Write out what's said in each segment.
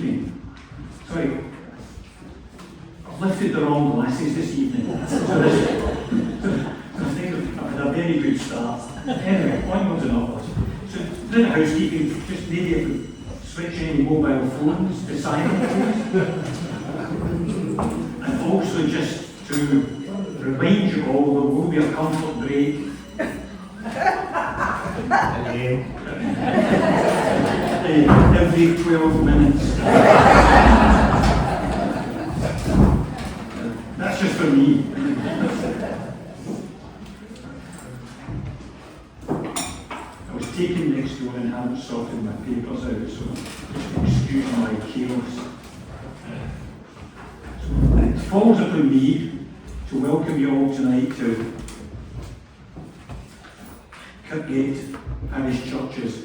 evening. Sorry, I've lifted the wrong glasses this evening. So I think I've had a very good start. Anyway, onwards and upwards. So, in the housekeeping, just maybe if we switch any mobile phones to silent, please. And also just to remind you all, there will be a comfort break. Every 12 minutes. That's just for me. I was taken next door and hadn't sorted my papers out, so just excuse my chaos. So it falls upon me to welcome you all tonight to Kirkgate Parish Church's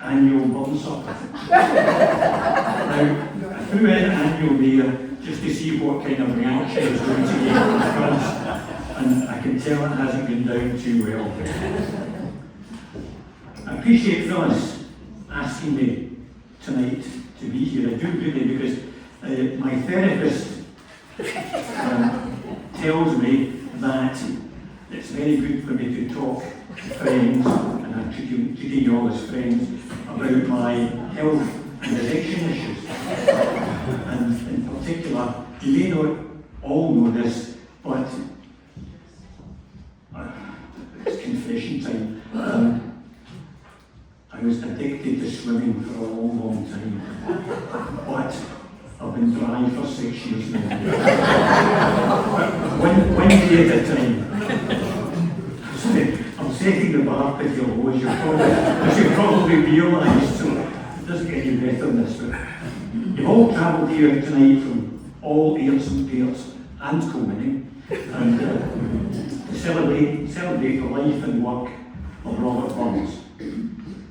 annual burn supper. Now, I threw in annual there just to see what kind of reaction I was going to get from the crowds, and I can tell it hasn't been down too well. I appreciate Phyllis asking me tonight to be here. I do really, because my therapist tells me that it's very good for me to talk to friends, and I'm treating you all as friends, about my health and addiction issues. And in particular, you may not all know this, but it's confession time. I was addicted to swimming for a long, long time, but I've been dry for 6 years now. One day at a time. I'm setting the bar pretty low, as you probably realise, so it doesn't get any better than this. But you've all travelled here tonight from all ears and parts and co-winning, and to celebrate the life and work of Robert Burns.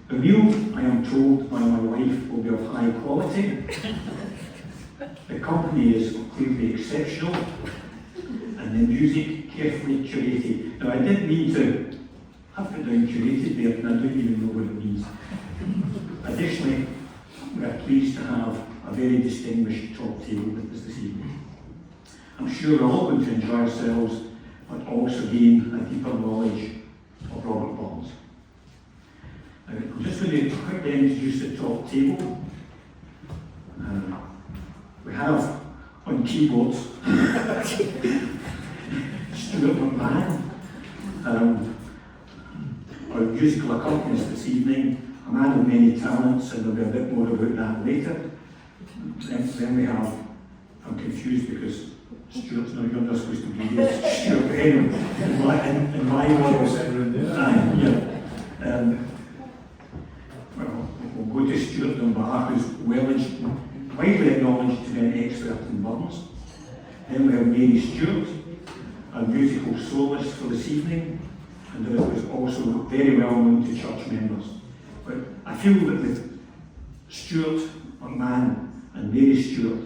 The meal, I am told by my wife, will be of high quality. The company is clearly exceptional, and the music carefully curated. Now, I didn't mean to have put down curated there, and I don't even know what it means. Additionally, we are pleased to have a very distinguished top table with us this evening. I'm sure we're all going to enjoy ourselves, but also gain a deeper knowledge of Robert Burns. Now, I'm just going to quickly introduce the top table. We have on keyboards Stuart McMahon, our musical accompanist this evening, a man of many talents, and there'll be a bit more about that later. Then we have, I'm confused because Stuart's not you're not supposed to be here. Stuart, anyway, in my world, well, we'll go to Stuart Dunbar, who's widely acknowledged to be an expert in Burns. Then we have Mary Stewart, a musical soloist for this evening, and who is also very well known to church members. But I feel that with Stuart McMahon and Mary Stewart,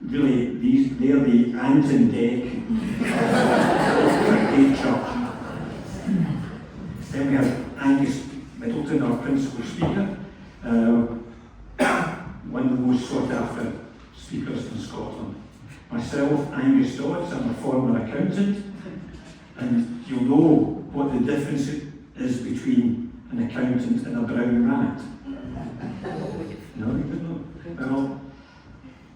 really they're the ant and deck of Kirkgate Church. Then we have Angus Middleton, our principal speaker, one of the most sought after speakers in Scotland. Myself, Angus Dodds, I'm a former accountant, and you'll know what the difference is between an accountant and a brown rat. No, you don't know? Well,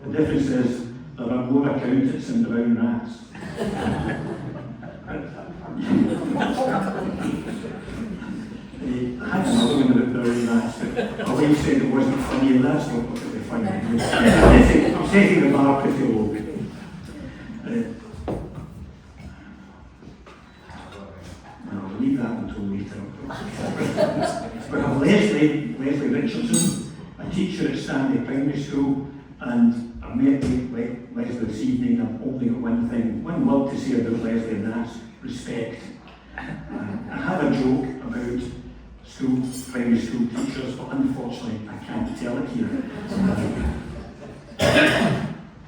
the difference is there are more accountants than brown rats. I had another one about brown rats, but my wife said it wasn't funny, and that's not particularly funny. I'm setting the bar pretty low. I'll leave that until later. We have Leslie Richardson, a teacher at Stanley Primary School, and I've met Leslie this evening. I've only got one word to say about Leslie, and that's respect. I have a joke about primary school teachers, but unfortunately I can't tell it here.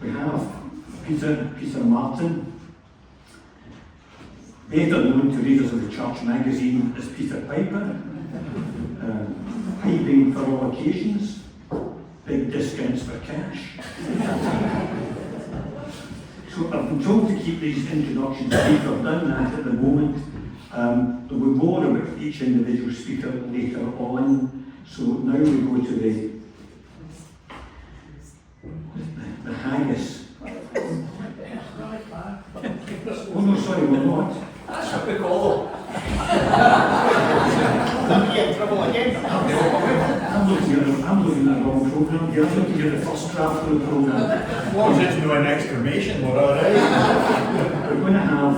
We have Peter Martin, better known to readers of the Church magazine as Peter Piper, piping for all occasions, big discounts for cash. So I've been told to keep these introductions brief. I've done that at the moment. There will be more about each individual speaker later on. So now we go to the haggis. Oh no, sorry, we're not. That's what we call them. Don't get in trouble again. I'm looking at the wrong programme here. I'm looking at the first draft of the programme. As long as it's no an exclamation, we're alright. We're going to have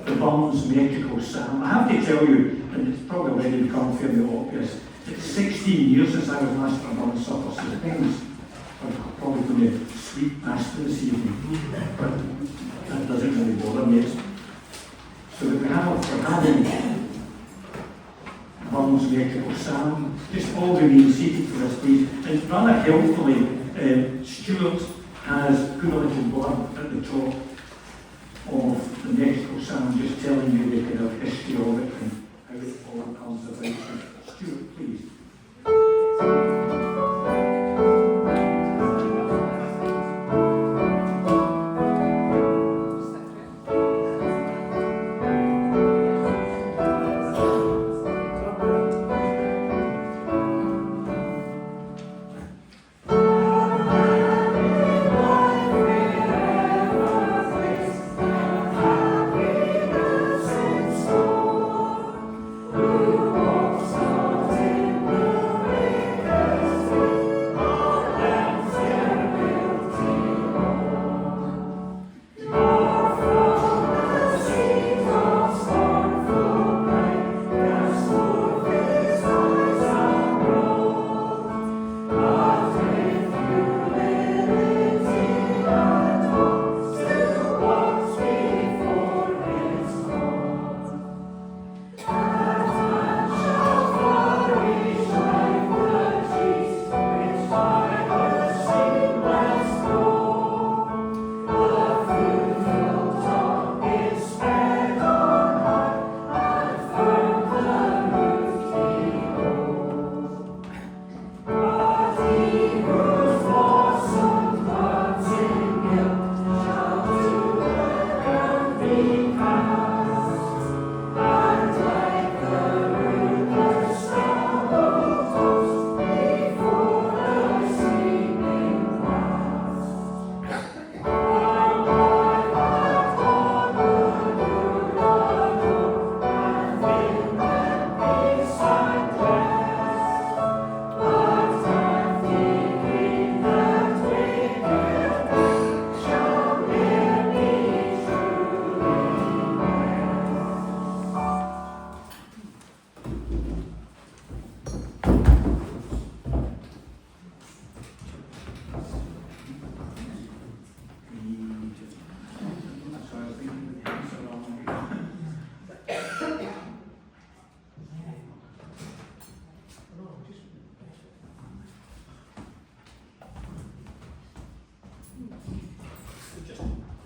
the Burns Metrical Sam. I have to tell you, and it's probably already become fairly obvious, it's 16 years since I was last for Burns Supper, so things are probably going to sweep past this evening. But that doesn't really bother me. So that we're having Burns Metrical Sam, just all remain seated for this, please. And rather helpfully, Stuart has put a little blurb at the top of the Metrical Sam, just telling you the kind of history of it and how it all comes about. So, Stuart, please.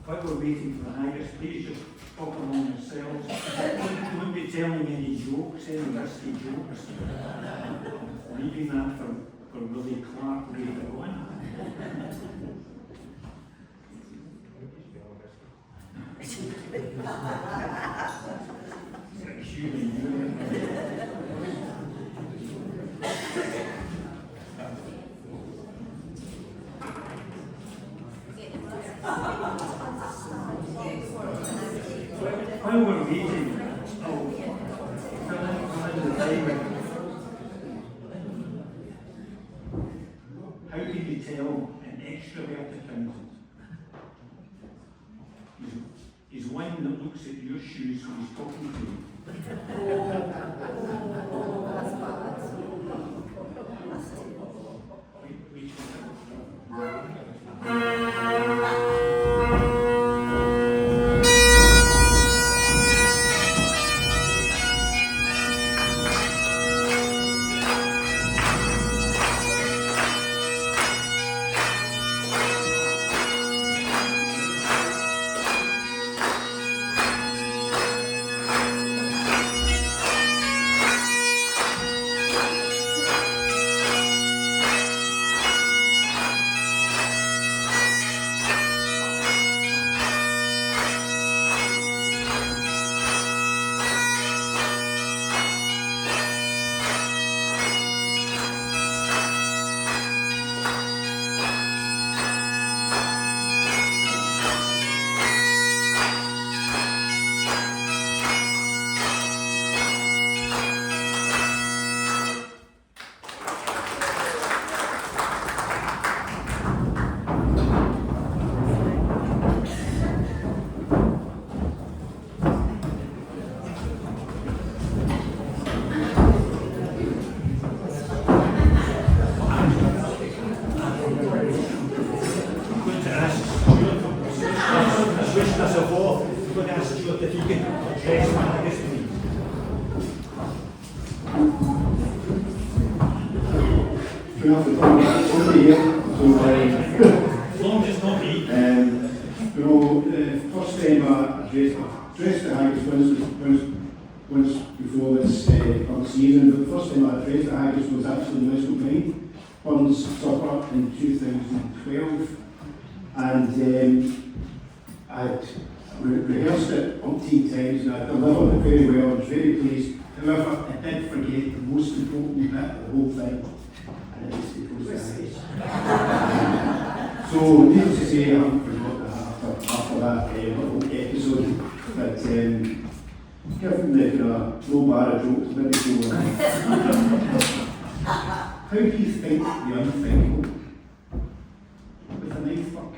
While we're waiting for the haggis, please just talk among yourselves. Don't be telling any jokes, any risky jokes. Leaving that for Willie Clark later on. While we're waiting, how can you tell an extrovert accountant? He's one that looks at your shoes when he's talking to you. going to ask Stuart if he could address that, please. Good afternoon. Somebody here. So, As long as it's not me. you know, the first time I addressed the Haggis once before this season, but the first time I addressed the Haggis was actually the National Pride Funds supper in 2012, and I'd rehearsed it umpteen times and I delivered it very well. I was very pleased. However, I did forget the most important bit of the whole thing, and it was the process. So, needless to say, I haven't forgotten that after that little episode. But given the low bar of jokes, maybe go on. How do you think the unthinkable? With a knife fuck?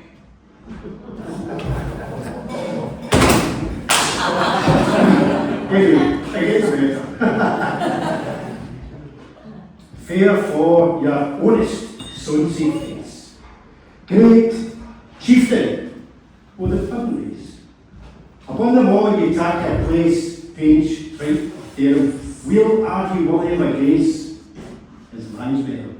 Anyway, it gets better. Fair for your honest sonsy face. Great chieftain, o the families. Upon the wall ye tack a place, page, tripe, tail, we'll argue what him a grace, his man's better.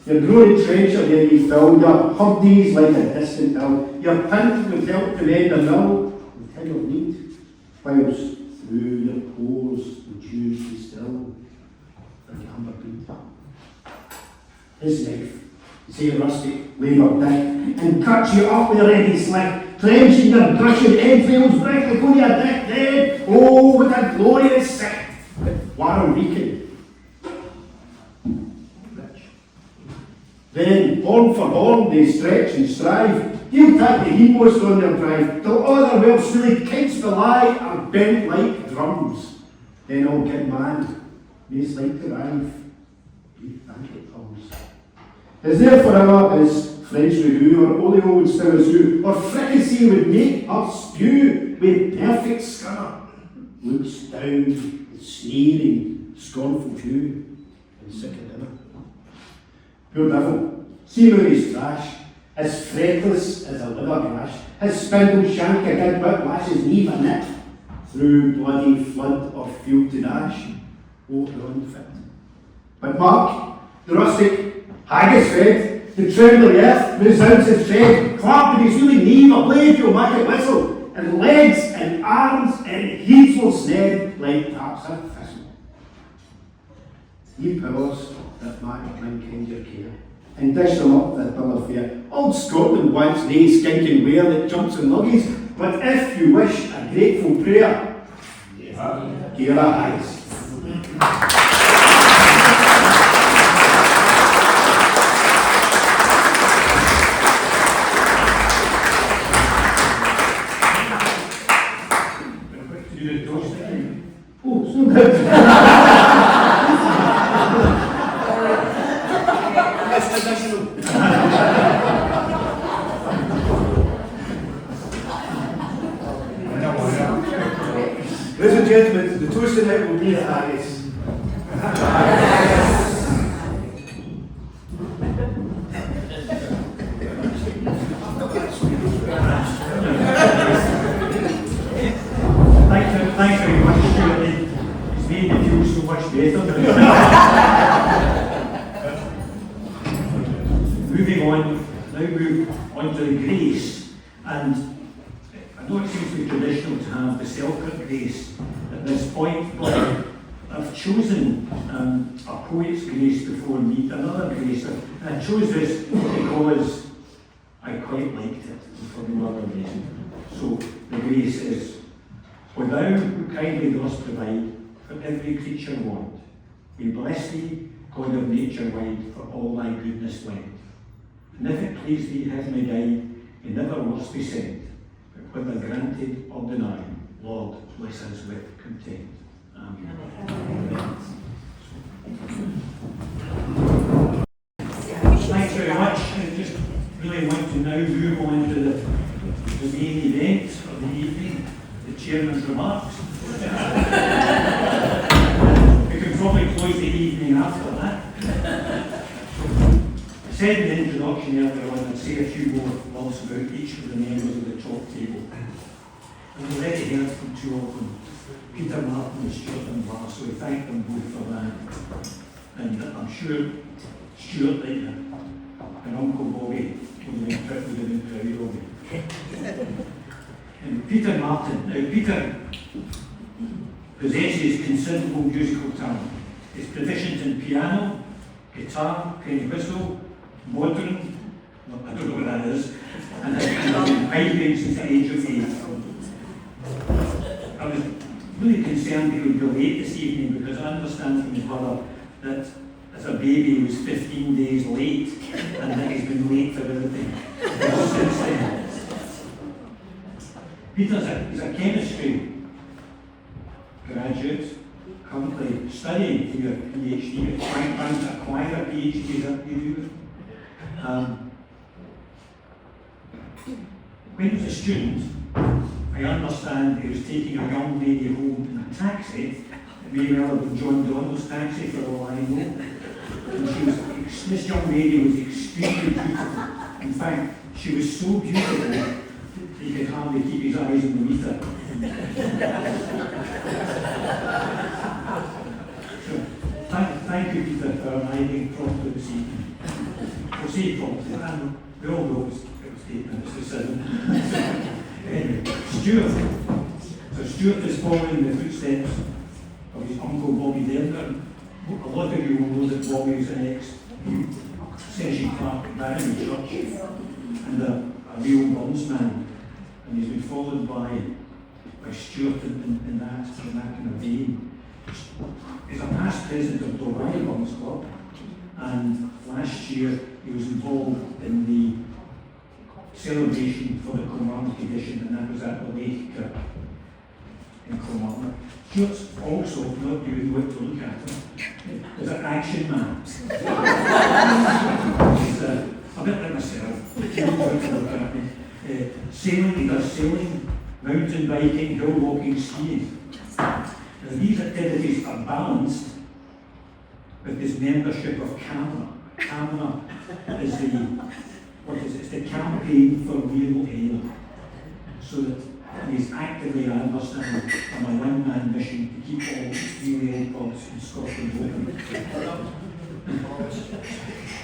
Your glory treasure there ye fill, your hubdies like a distant hill, your pint would help to mend the mill, with tin of need, whilst through your pores the dews be still, for the amber beat. His knife, say rustic labour dick, and cut you up with a ready slick, clenching your brushing entrails, bright like only a dick dead. Oh, what a glorious sight! Warren reeking. Then, horn for horn, they stretch and strive. He'll tap the hindmost on their drive, till all their well silly kites the lie are bent like drums. Then all good man, may's like to rive. We think it comes. Is there forever his French review, or holy old stew, or fricassee would make her spew with perfect scunner, looks down with sneering, scornful view, and sick of dinner. Poor devil, see where he's trash, as fretless as a liver grash, his spindle shank a good whiplash, his knee a nip, through bloody flood of field to dash, oh, the unfit. But mark, the rustic haggis fed, the trembling earth resounds his tread, clap with his wheeling knee, a blade you'll make it whistle, and legs and arms and heads will sned like taps of thistle. Ye powers that make mankind your care, and dish them up that bill of fare. Old Scotland wants nae skinking ware that jumps in luggies, but if you wish a grateful prayer, here are eyes. Oh, so good. Ladies and gentlemen, the toast tonight will be the haggis. Thanks very much, Stuart. It's made me feel so much better. Moving on, now move on to the grace. And I know it seems to be traditional to have the Selkirk grace at this point, but I've chosen a poet's grace before me, another grace. And I chose this because I quite liked it, for no other reason. So the grace is, "O thou who kindly dost provide for every creature want, we bless thee, God of nature wide, for all thy goodness lent. And if it please thee, heavenly guide, he never was be sent, but whether granted or denied, Lord, bless us with content." Amen. Thanks very much. I just really want to now move on to the main event of the evening, the chairman's remarks. We can probably close the evening after that. I said in the introduction earlier on, I'd say a few more words about each of the members of the top table. We've already heard from two of them, Peter Martin and Stuart Dunbar, so we thank them both for that. And I'm sure Stuart, like and Uncle Bobby, would have been proud of me. And Peter Martin, now Peter possesses considerable musical talent. He's proficient in piano, guitar, penny whistle, modern, well, I don't know what that is, and has been piping since the age of 8. I was really concerned he would be late this evening because I understand from his brother that as a baby he was 15 days late and that he's been late for everything since then. Peter's he's a chemistry graduate, currently studying for your PhD, trying to acquire a PhD that you do. When he was a student, I understand he was taking a young lady home in a taxi. It may well have been John Donald's taxi for all I know. And this young lady was extremely beautiful. In fact, she was so beautiful that he could hardly keep his eyes on the meter. So, thank you, Peter, for arriving promptly this evening. We'll say promptly, we all know it was 8 minutes to 7. Anyway, Stuart. So Stuart is following the footsteps of his uncle Bobby Denver. A lot of you will know that Bobby is an ex-session clerk at Barony Church and a real bondsman. And he's been followed by Stuart in that kind of vein. He's a past president of Doraya Bonds Club, and last year he was involved in the celebration for the Kilmarnock edition, and that was at the Lake in Kilmarnock. Stuart's also, not you know it to look at him, is an action man. He's a bit like myself, to look at me. Sailing, he does sailing, mountain biking, hill walking, skiing. Now, these activities are balanced with his membership of CAMRA. CAMRA is it's the campaign for real air. So that he's actively, I understand, on a one-man mission to keep all real air pubs in Scotland open.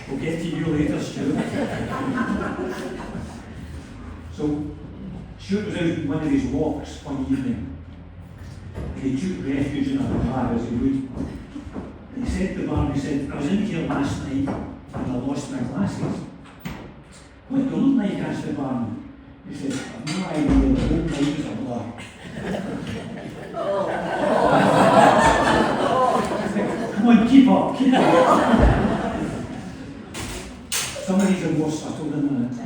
We'll get to you later, Stuart. So, Stuart was out on one of his walks one evening, and he took refuge in a bar as he would. And he said to the bar, he said, I was in here last night and I lost my glasses. What do you look like? Asked the barman. He said, I've no idea, the whole night was a blur. Come on, keep up. Some of these are more subtle than that.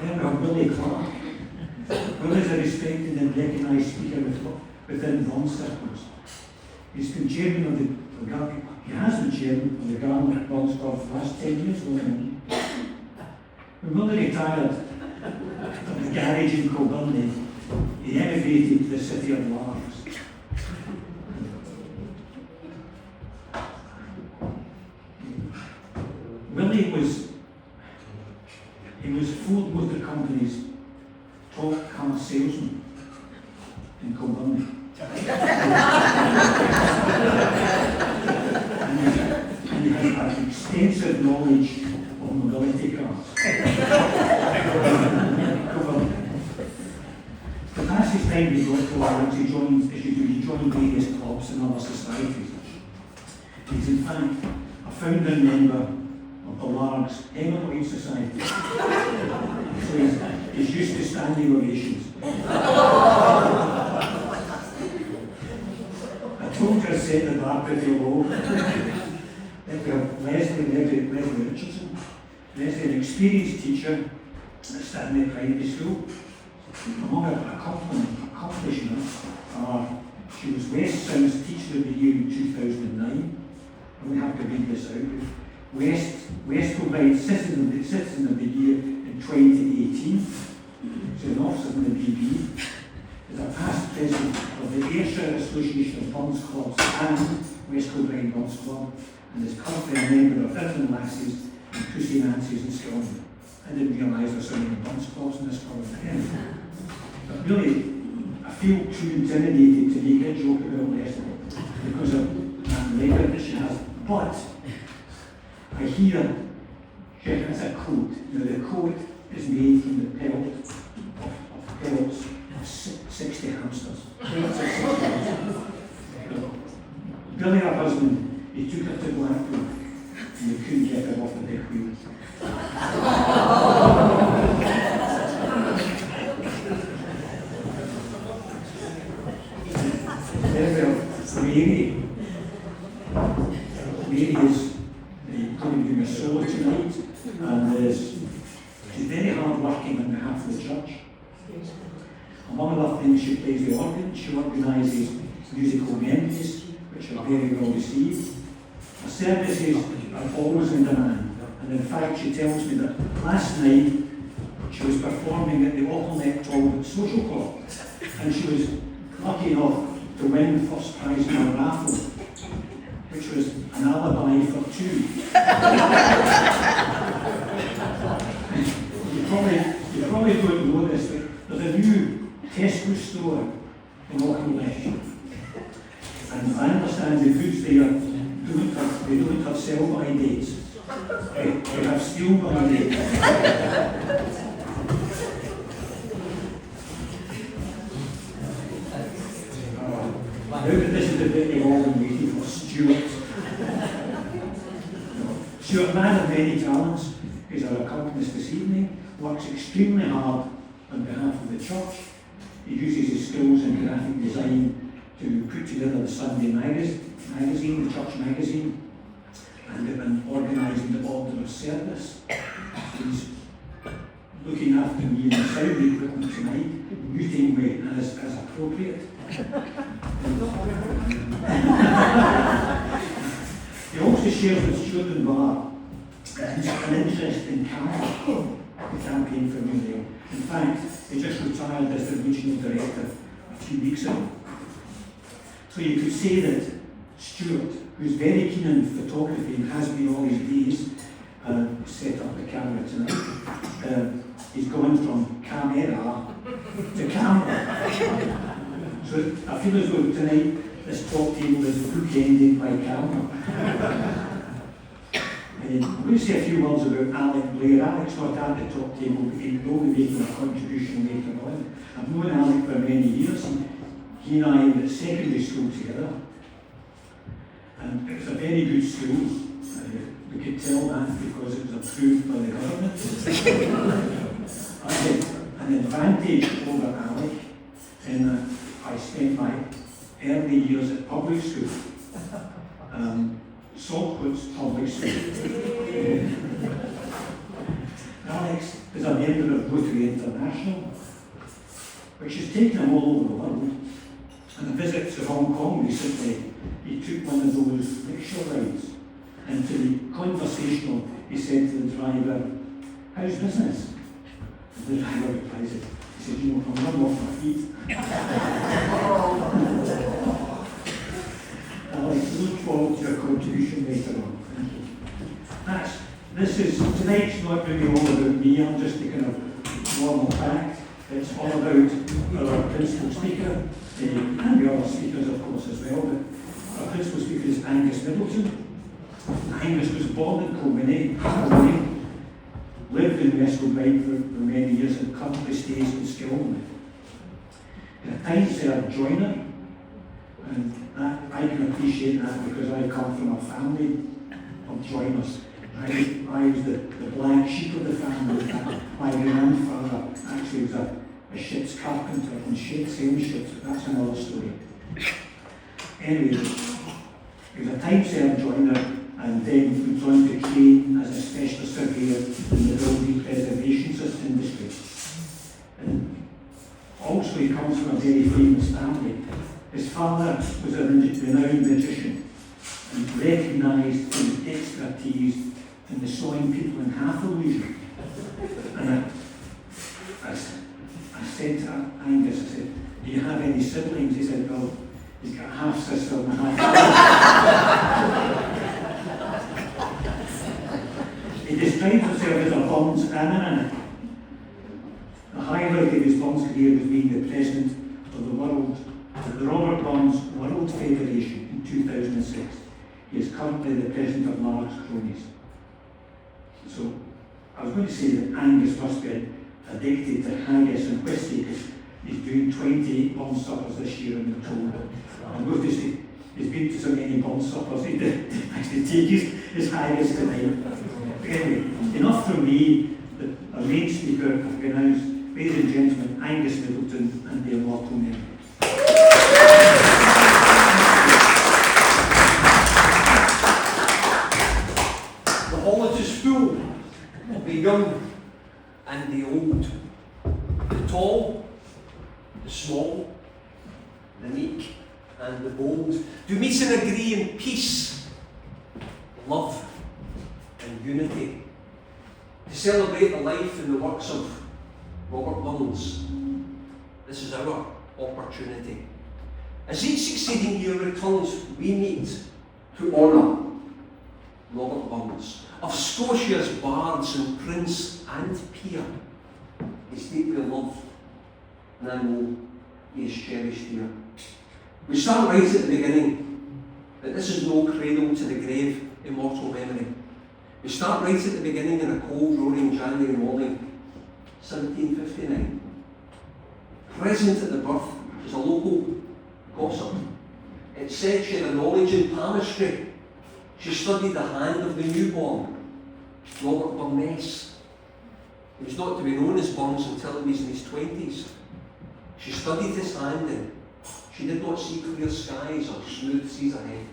Then we have Willie Clark. Will is a respected and recognised speaker within bond circles. He's been chairman of the he has been chairman of the Garlic Bonds Club for the last 10 years. When Willie retired from the garage in Kilburn, he emigrated to the city of Largs. Willie was Ford Motor Company's top car salesman in Kilburn. and he has extensive knowledge of mobility cars. To pass his time he got to Largs, he joined various clubs and other societies. He's in fact a founding member of the Largs Hemorrhoid Society. So he's used to standing ovations. I told you I set the bar pretty low. Then we have Leslie Richardson. Leslie, an experienced teacher at Stanley Primary School. Among her accomplishments are she was West Sound's Teacher of the Year in 2009. And we have to read this out. West provides Citizen of the Year in 2018. She's an officer in the BB. Is a past president of the Ayrshire Association of Bonds Clubs and West Kilbride Bonds Club, and is currently a member of Irvine Lasses and Pussy Nancy's in Scotland. I didn't realise there's so many bunch clause in this column. But really, I feel too intimidated to make a joke about Leslie because of that record that she has. But I hear she has a coat. Now the coat is made from the pelt of pelts of 60 hamsters. Billy, her husband, he took her to Blackpool and they couldn't get her off the big wheel. Mary is going to do a solo tonight, and she's very hard working on behalf of the church. Among other things, she plays the organ, she organises musical memories, which are very well received. Her services are always in demand, and in fact, she tells me that last night she was performing at the Auckland Talbot Social Club, and she was lucky enough to win the first prize in a raffle, which was an alibi for two. you probably don't know this, but there's a new Tesco store in Auckland. And I understand the goods there don't have sell-by dates. They have steal-by dates. Now that this is the bit you've all been waiting for, Stuart. Stuart, man of many talents, is our accompanist this evening, works extremely hard on behalf of the church. He uses his skills in graphic design to put together the Sunday magazine, the church magazine, and organising the order of service. He's looking after me and the sound equipment tonight, muting me as appropriate. He also shares with Stuart and Bar an interest in camera, the campaign for New. In fact, he just retired as the regional director a few weeks ago. So you could say that Stuart, who's very keen on photography and has been all his days, set up the camera tonight. He's gone from camera to camera. So I feel as though tonight this top table is bookended by camera. I'm going to say a few words about Alec Blair. Alec's not at the top table, but he will be making a contribution later on. I've known Alec for many years. He and I were at secondary school together. And it was a very good school. We could tell that because it was approved by the government. I had an advantage over Alec in that I spent my early years at public school. Saltwood's public school. Alex is a member of Rotary International, which has taken him all over the world. On a visit to Hong Kong recently, he took one of those rickshaw rides, and to be conversational, he said to the driver, "How's business?" And the driver replies, he said, "You know, I'm not off my feet." Alex, look forward to your contribution later on. Thank you. Tonight's not going to be all about me. I'm just the kind of normal fact. It's all about our principal speaker, and the other speakers, of course, as well. But our principal speaker is Angus Middleton. Angus was born in Kilkenny, lived in West Kilbride for many years, and currently stays in Skillman. He's a time-served joiner, and I can appreciate that because I come from a family of joiners. I was the black sheep of the family. My grandfather actually was a ship's carpenter and sailing ships, but that's another story. Anyway, he was a time-served joiner and then went on to train as a specialist surveyor in the building preservation industry. And also he comes from a very famous family. His father was a renowned magician and recognised his expertise in the sawing people in half illusion. And I said to Angus, I said, "Do you have any siblings?" He said, "Well, he's got a half sister and a half brother." He described himself as a bum Bonds, the highlight of his Bonds career was being the president of the Robert Bonds World Federation in 2006. He is currently the president of Large Cronies. So, I was going to say that Angus must be addicted to haggis and whiskey because he's doing 28 Bond suppers this year in October. I'm going to say he's been to so many Bond suppers he did actually take his haggis tonight. Anyway, enough from me. Our main speaker of announced, ladies and gentlemen, Angus Middleton and the immortal memory. The hall is full of the young and the old, the tall, the small, the meek and the bold, do meet and agree in peace, love and unity, to celebrate the life and the works of Robert Burns. This is our opportunity. As each succeeding year returns, we meet to honour Robert Burns, of Scotia's bards and prince and peer. He's deeply loved, and I know he is cherished here. We start right at the beginning, that this is no cradle to the grave, immortal memory. We start right at the beginning in a cold, roaring January morning, 1759. Present at the birth is a local gossip. It said she had a knowledge in palmistry. She studied the hand of the newborn, Robert Burness. He was not to be known as Burns until he was in his 20s. She studied his hand and she did not see clear skies or smooth seas ahead.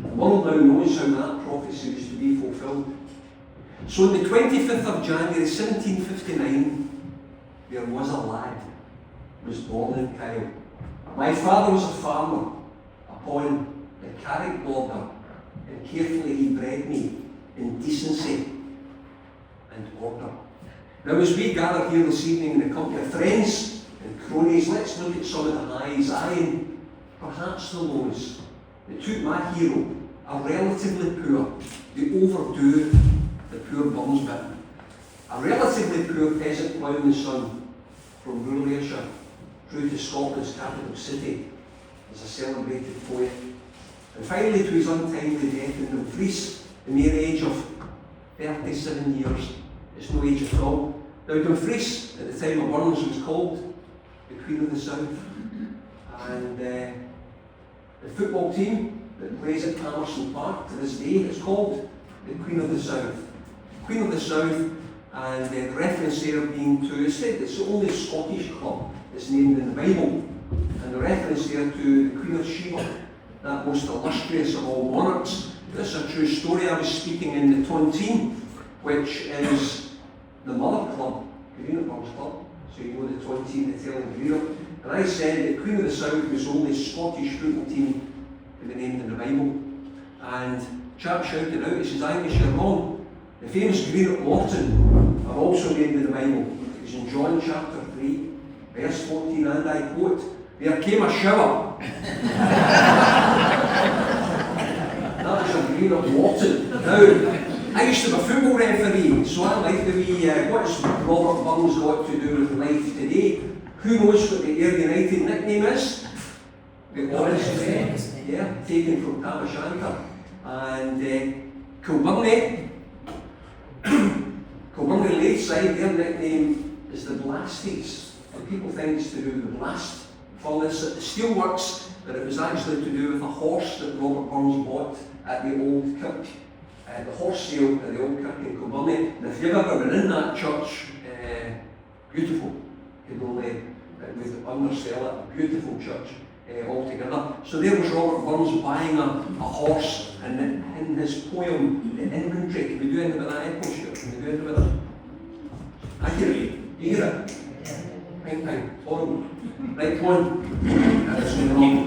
The world now knows how that prophecy was to be fulfilled. So on the 25th of January 1759, there was a lad who was born in Kyle. My father was a farmer upon the Carrick border, and carefully he bred me in decency and order. Now as we gather here this evening in the company of friends and cronies, let's look at some of the highs, aye, and perhaps the lows, that took my hero, a relatively poor, the overdue, the poor Burns bit, a relatively poor peasant ploughing the sun from rural Ayrshire through to Scotland's capital city as a celebrated poet, and finally to his untimely death in Dumfries, the mere age of 37 years. It's no age at all. Now Dumfries, at the time of Burns, was called the Queen of the South, and the football team that plays at Palmerston Park to this day is called the Queen of the South. Queen of the South, and the reference there being to, it's the only Scottish club that's named in the Bible, and the reference there to the Queen of Sheba, that most illustrious of all monarchs. This is a true story. I was speaking in the Tontine, which is the mother club, Greenup Club, so you know the Tontine, the Telling Greenup. And I said that Queen of the South was the only Scottish football team to be named in the Bible. And chap shouted out, he says, Angus, you're wrong. The famous Greenup Morton are also named in the Bible. It's in John chapter 3, verse 14, and I quote, there came a shower. That is a Greenup Morton. Now, I used to be a football referee, so I like the wee, what's Robert Burns got to do with life today? Who knows what the Ayr United nickname is? The Honest Men, yeah, taken from Tamashanka. And Kilbirnie Lakeside, their nickname is the Blasties. And people think it's to do with the blast furnace at the steelworks, but it was actually to do with a horse that Robert Burns bought at the old kirk, the horse sale at the old kirk in Kilbirnie. And if you've ever been in that church, beautiful. You know, with undersell it, a beautiful church altogether. So there was Robert Burns buying a horse, and in his poem, The Inventory, can we do anything with that echo shoot? Can we do anything with that? I hear it. You hear it? Ping, ping. Horrible. Right, come on. That's going wrong.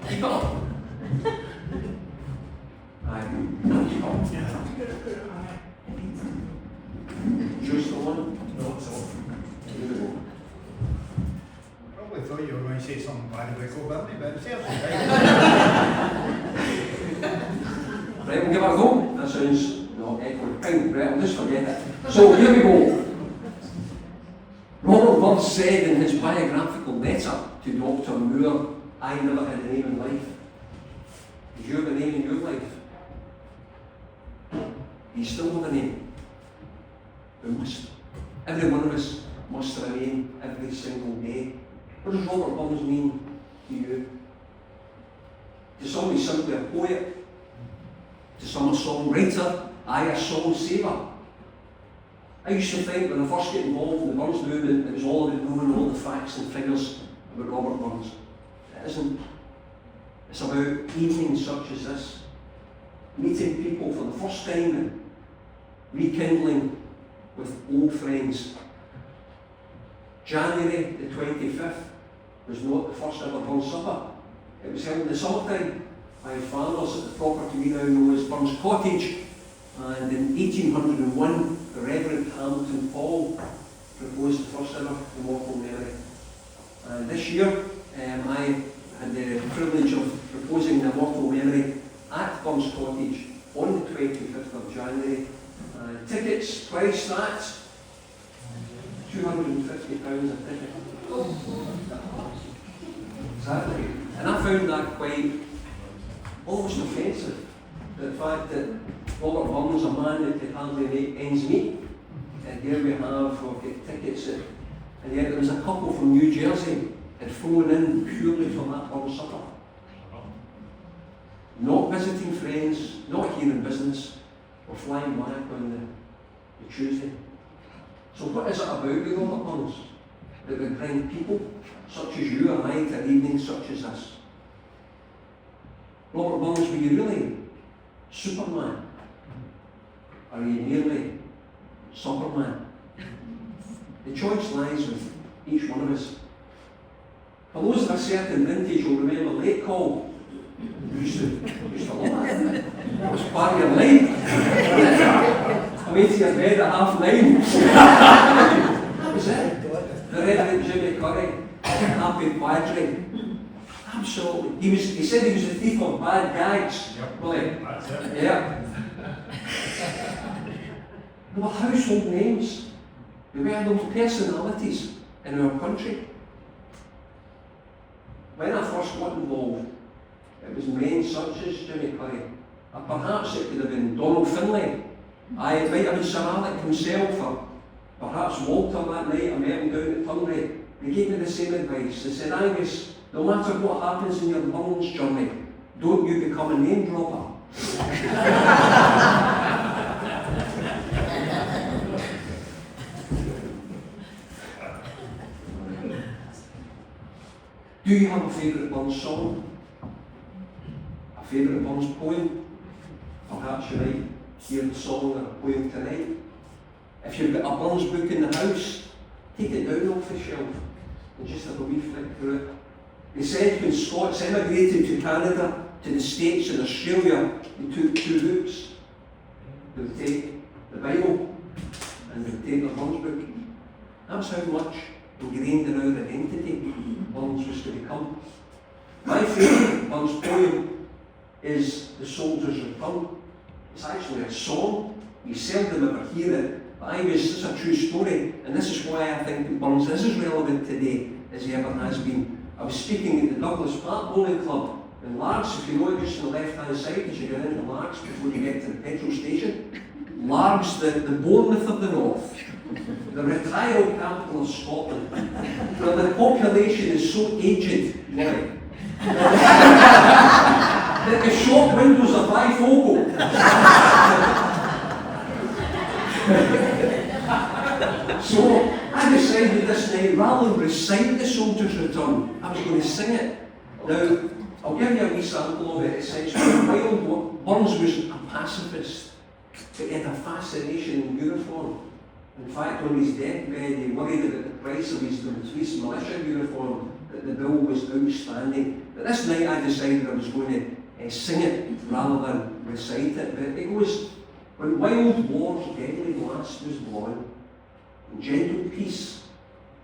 Keep up. Aye. Keep up. Choose the one? No, it's all. Here we go. I thought you were going to say something bad about Kilbirnie, but it's absolutely Right, we'll give it a go. That sounds, no, not echoing. Fine, right, I'll just forget it. So here we go. Robert Burns said in his biographical letter to Dr. Moore, I never had a name in life. Did you have a name in your life? You still have a name. We must. Every one of us must have a name every single day. What does Robert Burns mean to you? To some he's simply a poet. To some a songwriter. I a song saver. I used to think when I first get involved in the Burns movement, it was all about knowing all the facts and figures about Robert Burns. It isn't. It's about evenings such as this, meeting people for the first time and rekindling with old friends. January the 25th was not the first ever Burns supper. It was held in the summertime by farmers at the property we now know as Burns Cottage, and in 1801 the Reverend Hamilton Paul proposed the first ever immortal memory. And this year I had the privilege of proposing the immortal memory at Burns Cottage on the 25th of January. Tickets priced at £250 a ticket. Exactly. And I found that quite almost offensive. The fact that Robert Burns, a man that could hardly make ends meet, and here we have, we've got tickets at, and yet there was a couple from New Jersey had flown in purely for that Burns supper. Not visiting friends, not here in business, we're flying back on the Tuesday. So what is it about with Robert Burns that would bring people such as you and I to an evening such as this? Robert Burns, were you really Superman? Are you merely Superman? The choice lies with each one of us. For those of a certain vintage will remember late call. Used to love it. It was part of your life. I went to your bed at 9:30. That was it. The Reverend Jimmy Curry, Happy Quadri. Absolutely. He said he was a thief of bad gags. Yep. Really? That's it. Yeah. They were household names. They were those personalities in our country. When I first got involved, it was men such as Jimmy Curry. Or perhaps it could have been Donald Finlay. It might have been Sir Alec himself, or perhaps Walter that night. I met him down at Turnbury. They gave me the same advice. They said, Angus, no matter what happens in your Burns journey, don't you become a name dropper. Do you have a favourite Burns song? A favourite Burns poem? Perhaps you might hear the song or a poem tonight. If you've got a Burns book in the house, take it down off the shelf and just have a wee flick through it. They said when Scots emigrated to Canada, to the States and Australia, they took two books. They would take the Bible and they would take the Burns book. That's how much ingrained in our identity Burns was to become. My favourite Burns poem is The Soldier's Return. It's actually a song. You seldom ever hear it, but this is a true story, and this is why I think that Burns is as relevant today as he ever has been. I was speaking at the Douglas Park Bowling Club in Largs. If you know it, just on the left-hand side as you get into Largs before you get to the petrol station. Largs, the Bournemouth of the North, the retired capital of Scotland, where the population is so aged, right, that the shop windows are bifocal. So I decided this night, rather than recite The Soldier's Return, I was going to sing it. Now, I'll give you a wee sample of it. Essentially, while Burns was a pacifist, but he had a fascination in uniform. In fact, on his deathbed, he worried about the price of his police militia uniform, that the bill was outstanding. But this night I decided I was going to sing it rather than recite it. But it goes, when wild war's deadly blast was blowing, and gentle peace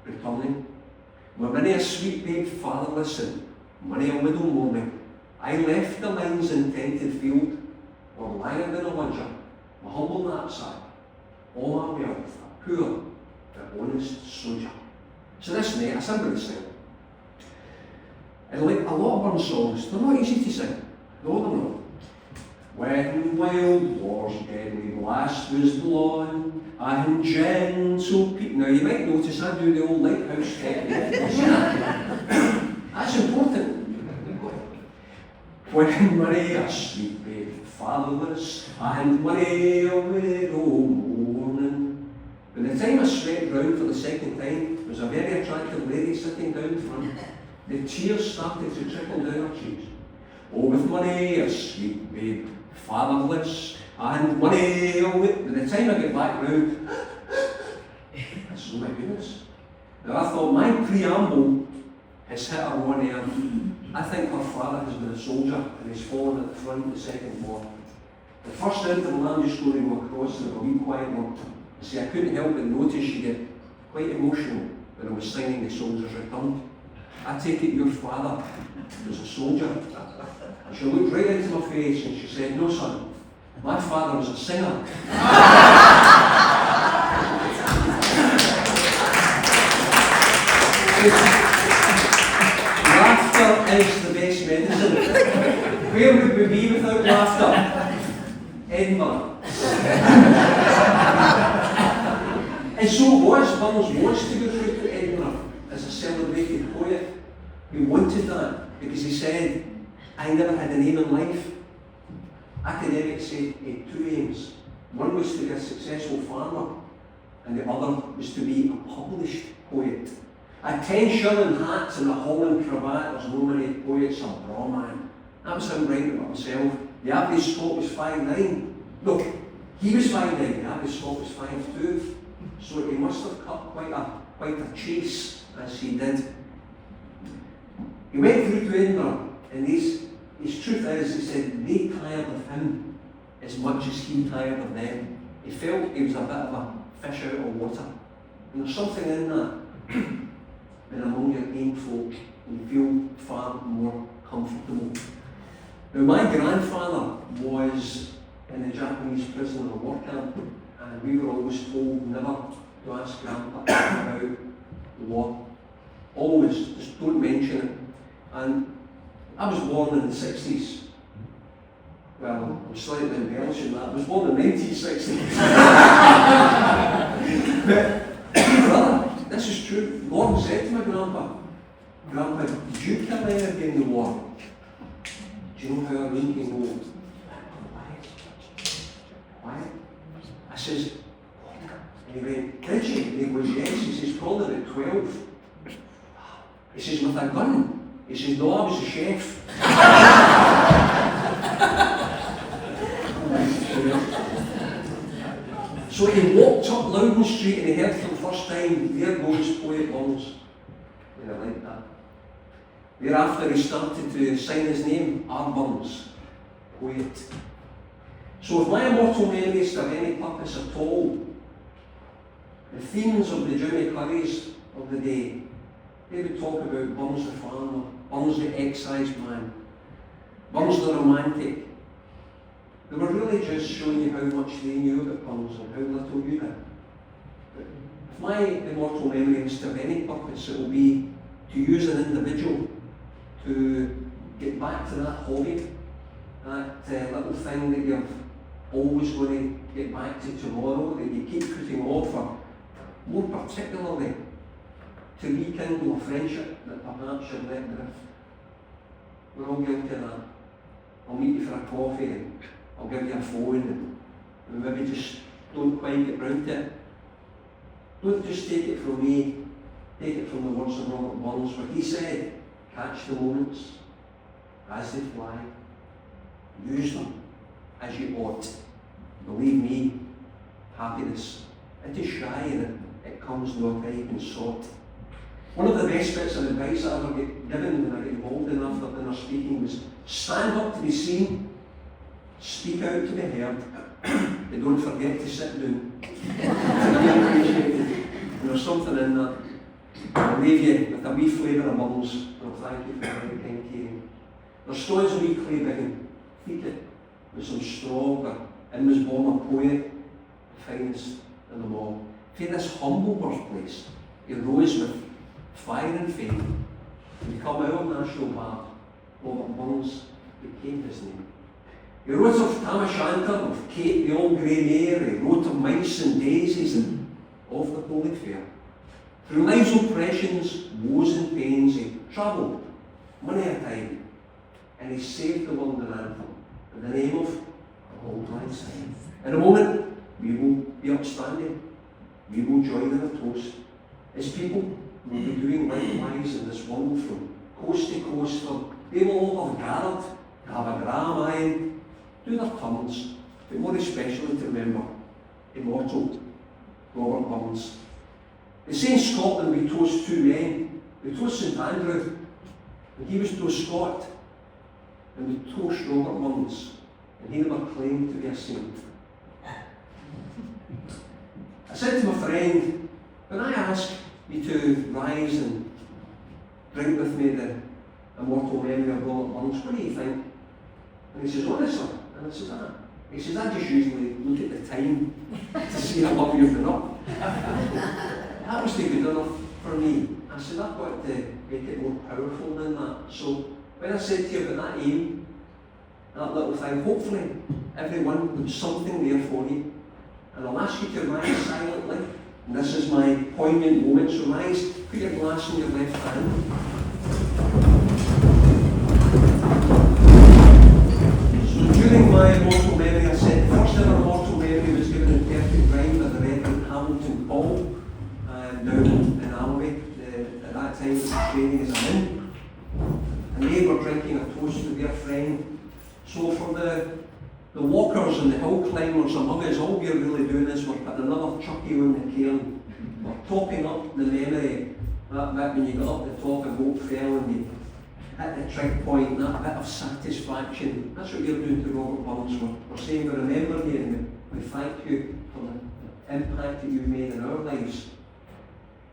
returning, where many a sweet babe fatherless and many a widow mourning, I left the line's intended field, or lying in a ledger, my humble knapsack, all my wealth, a poor but honest soldier. So this night, I sang with the sing. And like a lot of Burns songs, they're not easy to sing. No, they're not. When wild war's deadly blast was blowing, and gentle people. Now you might notice I do the old lighthouse technique. That's important. When Marie a sweet babe, fatherless, and Marie a widow mourning. By the time I swept round for the second time, there was a very attractive lady sitting down front. The tears started to trickle down her cheeks. Oh, with Marie a sweet babe, fatherless, and Marie a widow. By the time I get back round, I said, oh my goodness. Now I thought my preamble has hit her one ear. I think her father has been a soldier and he's fallen at the front of the Second War. The first interland story we across and a wee quiet one. See, I couldn't help but notice she get quite emotional when I was singing The Soldier's Return. I take it your father was a soldier. And she looked right into my face and she said, no son, my father was a singer. Laughter is the best medicine. Where would we be without laughter? Edinburgh. And so was Burns wants to go through to Edinburgh as a celebrated poet. He wanted that because he said, I never had a name in life. Academics say he had two aims. One was to be a successful farmer, and the other was to be a published poet. A 10-shilling hat and a Holland cravat, there's no many poets, a bra man. That was him writing about himself. The average Scot was 5'9". Look, he was 5'9", the average Scot was 5'2". So he must have cut quite a chase as he did. He went through to Edinburgh, and his truth is, he said, they tired of him as much as he tired of them. He felt he was a bit of a fish out of water. And there's something in that. And among your own folk, you feel far more comfortable. Now, my grandfather was in the Japanese prison or war camp, and we were always told never to ask Grandpa about the war. Always, just don't mention it. And I was born in the 60s. Well, I'm slightly embellishing that. I was born in the 1960s. But, brother, this is true. Gordon said to my grandpa, did you kill anybody in the war? Do you know how I really can go? Why? I says, and he went, did you? And he goes, yes. He says, probably at 12. He says, with a gun? He says, no, I was a chef. So he walked up Loudon Street and he heard for the first time, there goes Poet Burns. And I liked that. Thereafter he started to sign his name, R. Burns, poet. So if my immortal memories serve any purpose at all, the themes of the Jimmy Currys of the day, they would talk about Burns the farmer, Burns the excise man, Burns the romantic. They were really just showing you how much they knew about Burns and how little you did. But if my immortal memory is to have any purpose, it will be to use an individual to get back to that hobby, that little thing that you're always going to get back to tomorrow, that you keep putting off, or more particularly, to rekindle a friendship that perhaps you've let drift. We're all guilty of that. I'll meet you for a coffee and I'll give you a phone and maybe just don't quite get round to it. Don't just take it from me, take it from the words of Robert Burns, where he said, catch the moments as they fly, use them as you ought. Believe me, happiness, it is shy and it comes no ripe and sought. One of the best bits of advice I ever get given when I get involved in after dinner speaking was stand up to be seen, speak out to be heard, and don't forget to sit down. And there's something in that. I'll leave you with a wee flavour of Burns, and I'll thank you for very kind caring. There's stories of wee clay biggin, feed it with some straw or and was born a poet, the finest in them all. For this humble birthplace, he rose with fire and fame. To become our national bard, Robert Burns became his name. He wrote of Tam O'Shanter, of Kate the Old Grey Mare, he wrote of mice and daisies and of the Holy Fair. Through life's oppressions, woes and pains, he travelled many a time, and he saved the world an anthem in the name of a Old Lang Syne. In a moment, we will be upstanding, we will join in a toast. As people will be doing likewise in this world from coast to coast, for they will all have gathered to have a gram and do their turns, but more especially to remember immortal Robert Burns. They say in Scotland we toast two men. We toast St Andrew, and he was to a Scot, and we toast Robert Burns, and he never claimed to be a saint. I said to my friend, when I ask you to rise and drink with me the immortal memory of Robert Burns, what do you think? And he says, honestly, and I says, ah. He says, I just usually look at the time to see how long you've been up. That was too good enough for me. I said, I've got to make it more powerful than that. So when I said to you about that aim, that little thing, hopefully everyone put something there for you. And I'll ask you to rise silently. And this is my poignant moment. So rise, put your glass in your left hand. So during my immortal memory, I said, the first ever immortal memory was given in perfect rhyme by the Reverend Hamilton Paul, down in Alway. At that time, it was training as a min. And they were drinking a toast to their friend. So for the walkers and the hill climbers among us, all we're really doing is we're putting another chucky on the cairn. We're topping up the memory. That bit when you got up the top and hope fell and you hit the trig point, that bit of satisfaction. That's what you're doing to Robert Burns. We're saying we remember you and we thank you for the impact that you've made in our lives.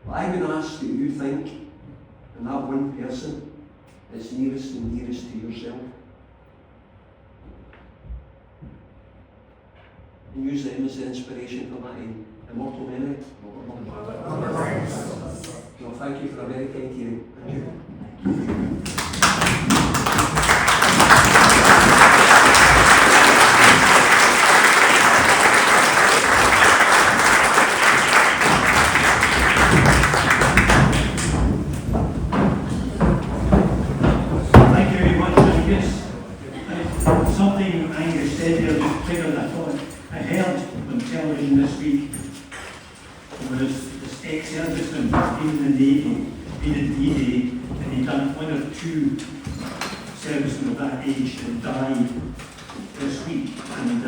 But I would ask that you think, and that one person is nearest and nearest to yourself. And use them as the inspiration for that immortal memory. So thank you for a very kind hearing. Thank you. Thank you very much, Angus. Something Angus said there just triggered a thought I heard on television this week. Was this ex-serviceman, been in the Navy, been in D-Day, and he'd done one or two servicemen of that age that died this week. And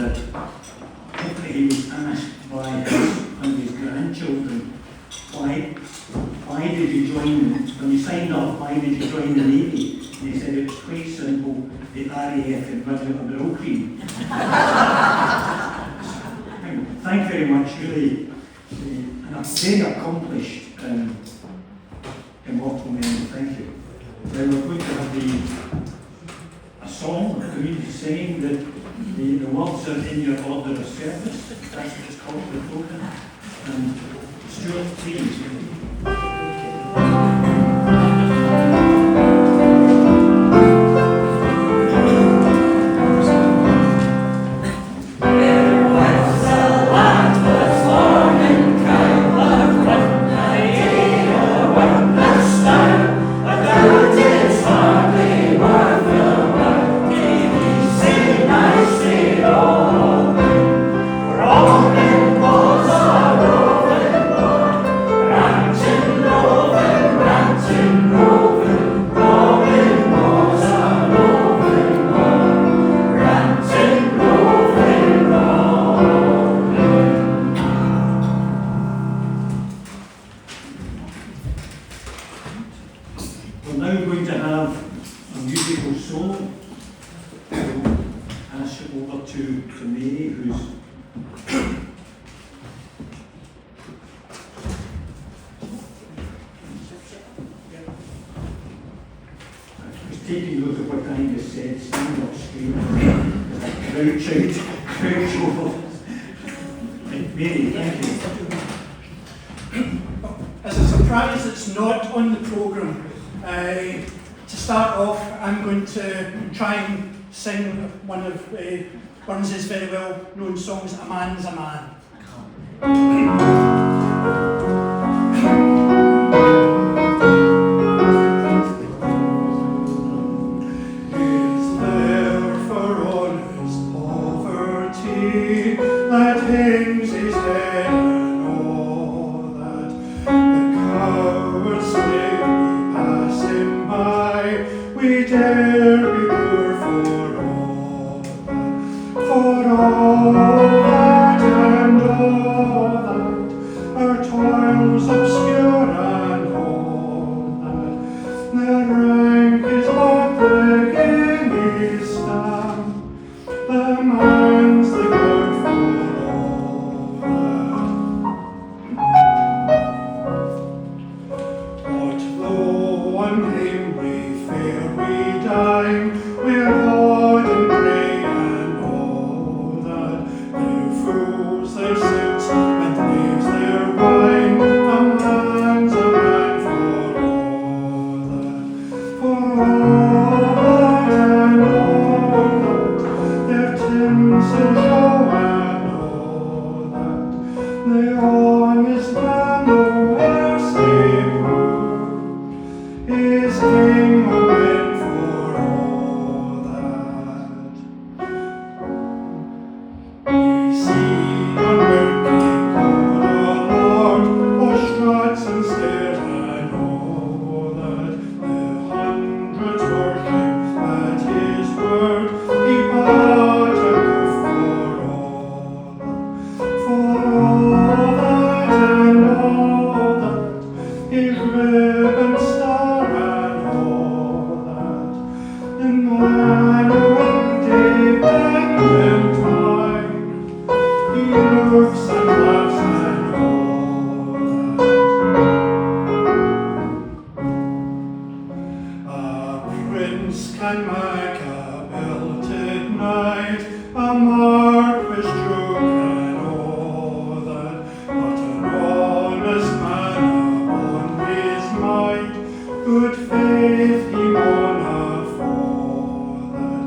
hopefully he was asked by one of his grandchildren, why did you join, when you signed up, why did you join the Navy? And he said it was quite simple, the RAF had run out of their own cream. Thank you very much, really. And a very accomplished immortal memory, thank you. Then we're going to have a song, community singing, the words are in your order of service. That's what it's called, the token. And Stuart, please. Taking note of what Angus said, stand up straight, crouch out. Very sure. Mary, thank you. As a surprise, it's not on the programme. To start off, I'm going to try and sing one of Burns's very well known songs, A Man's a Man. Is there for honest poverty that hangs his head and all that the coward slave we pass him by, we dare be poor for all that and all that, our toils obscure and all that, the rank is but the guinea's stamp, the man's the guard for all that. What though unhamely fair we dine, we're odd and grey and all that, their fools their suits and knaves their wine, a man's a man for all that, for all and all that, their tinsel show and all that, the honest man nowhere save is king of men for all that. We see on working God our Lord, o'er struts and stairs and all that, the hundreds worship at his word, he bought a roof for all that and all that, his ribbon star and all that, the man who independent mind, he looks and laughs and all that. A prince can make a belted knight, a marquis joke and all that, but an honest man upon his might, good faith he maun afford that,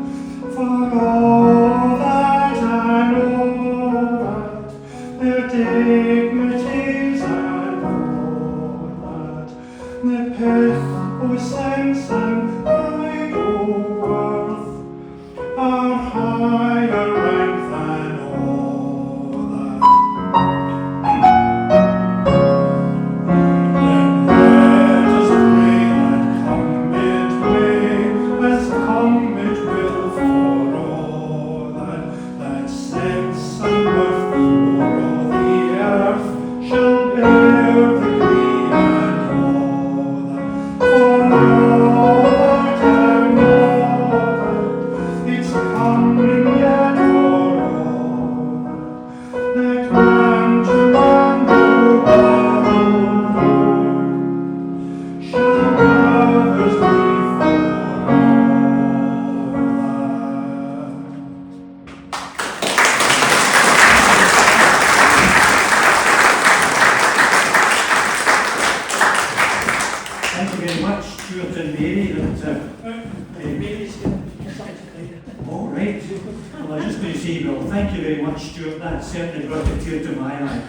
for all that and all that, their dignities and all that, the pith o' sense and pride o' worth, are higher rank than all that. Then let us pray that come it may, as come it will for all that, that sense and worth o'er all the earth shall bear the green and all that, for all that and all that, it's coming yet for all that man to man the world shall others be for all Thank you very much, Stuart and Mary. Mary's something to play. All right. Well, I was just going to say, well, thank you very much, Stuart. That certainly brought a tear to my eye.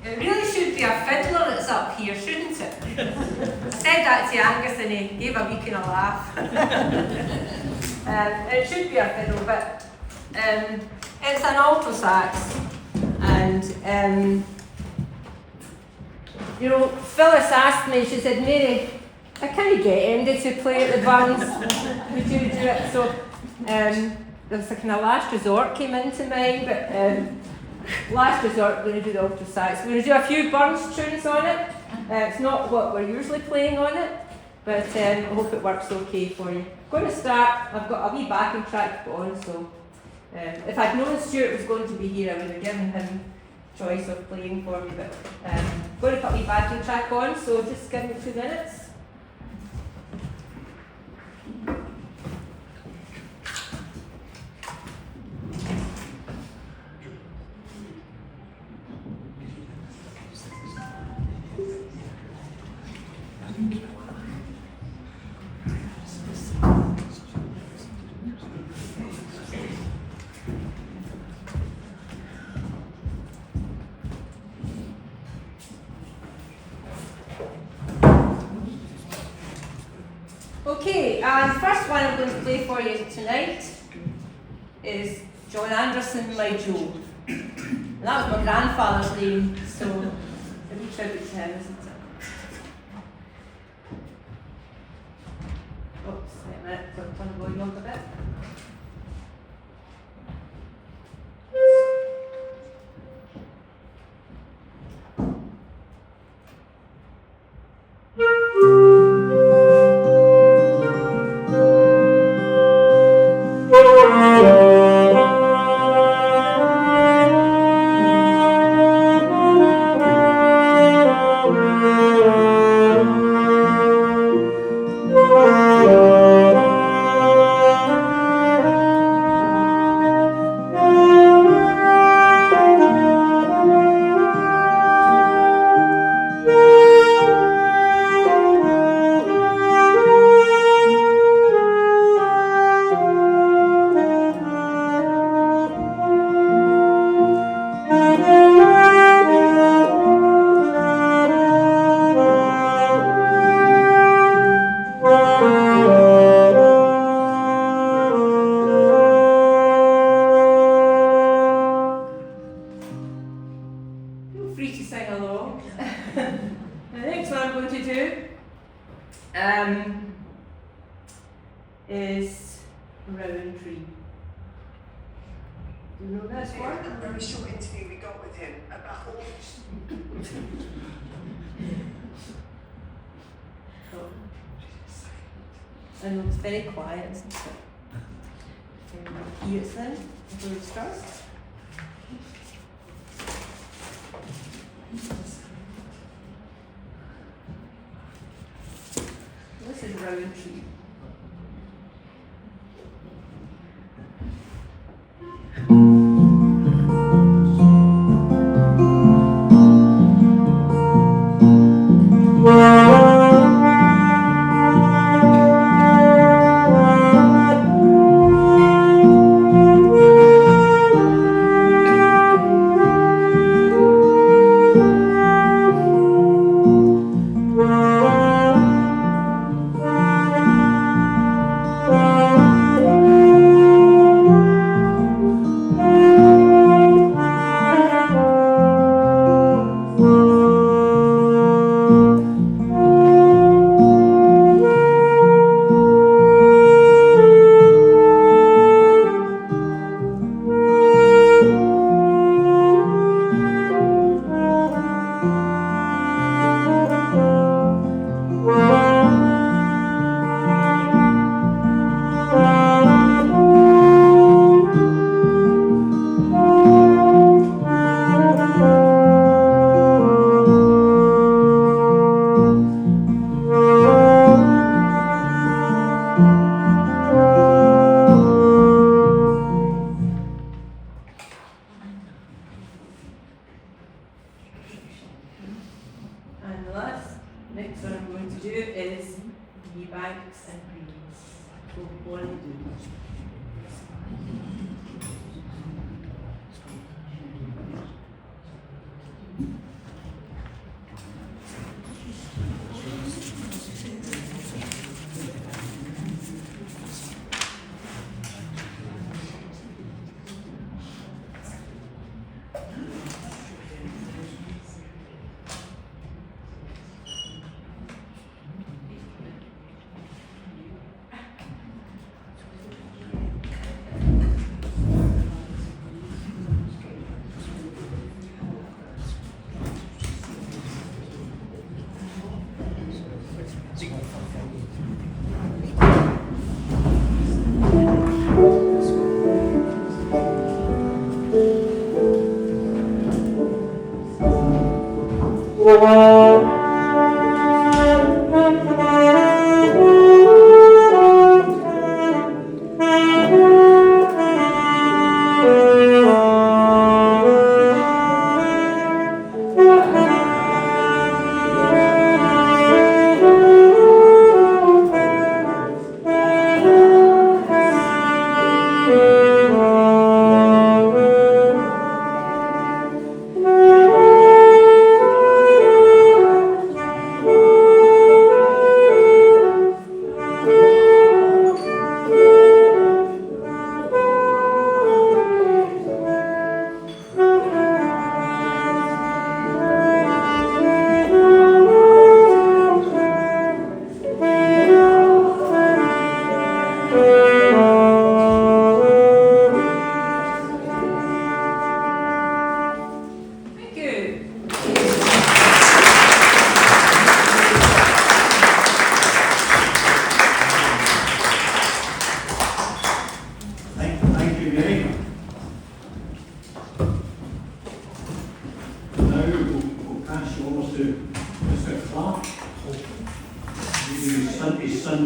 It really should be a fiddler that's up here, shouldn't it? I said that to Angus and he gave a wee kind of laugh. It should be a fiddle, but it's an alto sax. And, you know, Phyllis asked me, she said, Mary, I can't get Andy to play at the Burns. Would you do it? So there was a kind of last resort came into mind, but last resort, we're going to do the alto sax. We're going to do a few Burns tunes on it. It's not what we're usually playing on it, but I hope it works okay for you. I'm going to start, I've got a wee backing track to put on, so if I'd known Stuart was going to be here, I would have given him choice of playing for me, but I'm going to put a wee backing track on, so just give me 2 minutes. one I'm going to play for you tonight is John Anderson, My Joe. And that was my grandfather's name, so a wee tribute to him, isn't it? Oops, wait a minute, got to turn the volume up a bit. Feel free to sing along. The next one I'm going to do is Rowan Tree. Do you know this one? A very short interview we got with him about all And it's very quiet, isn't it? Hear it then, before it starts. This is Rowan Tree.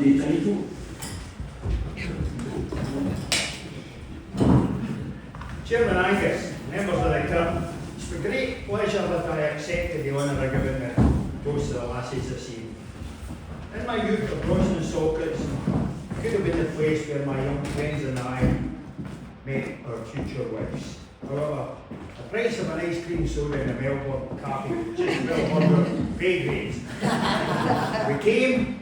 Sunday title. Chairman Angus, members of the Kirk, it's with great pleasure that I accepted the honour of giving the toast to the lassies this evening. In my youth, the Bronson and Socrates could have been the place where my young friends and I met our future wives. However, the price of an ice cream soda in a Melbourne cafe was just well under pay grades. We came,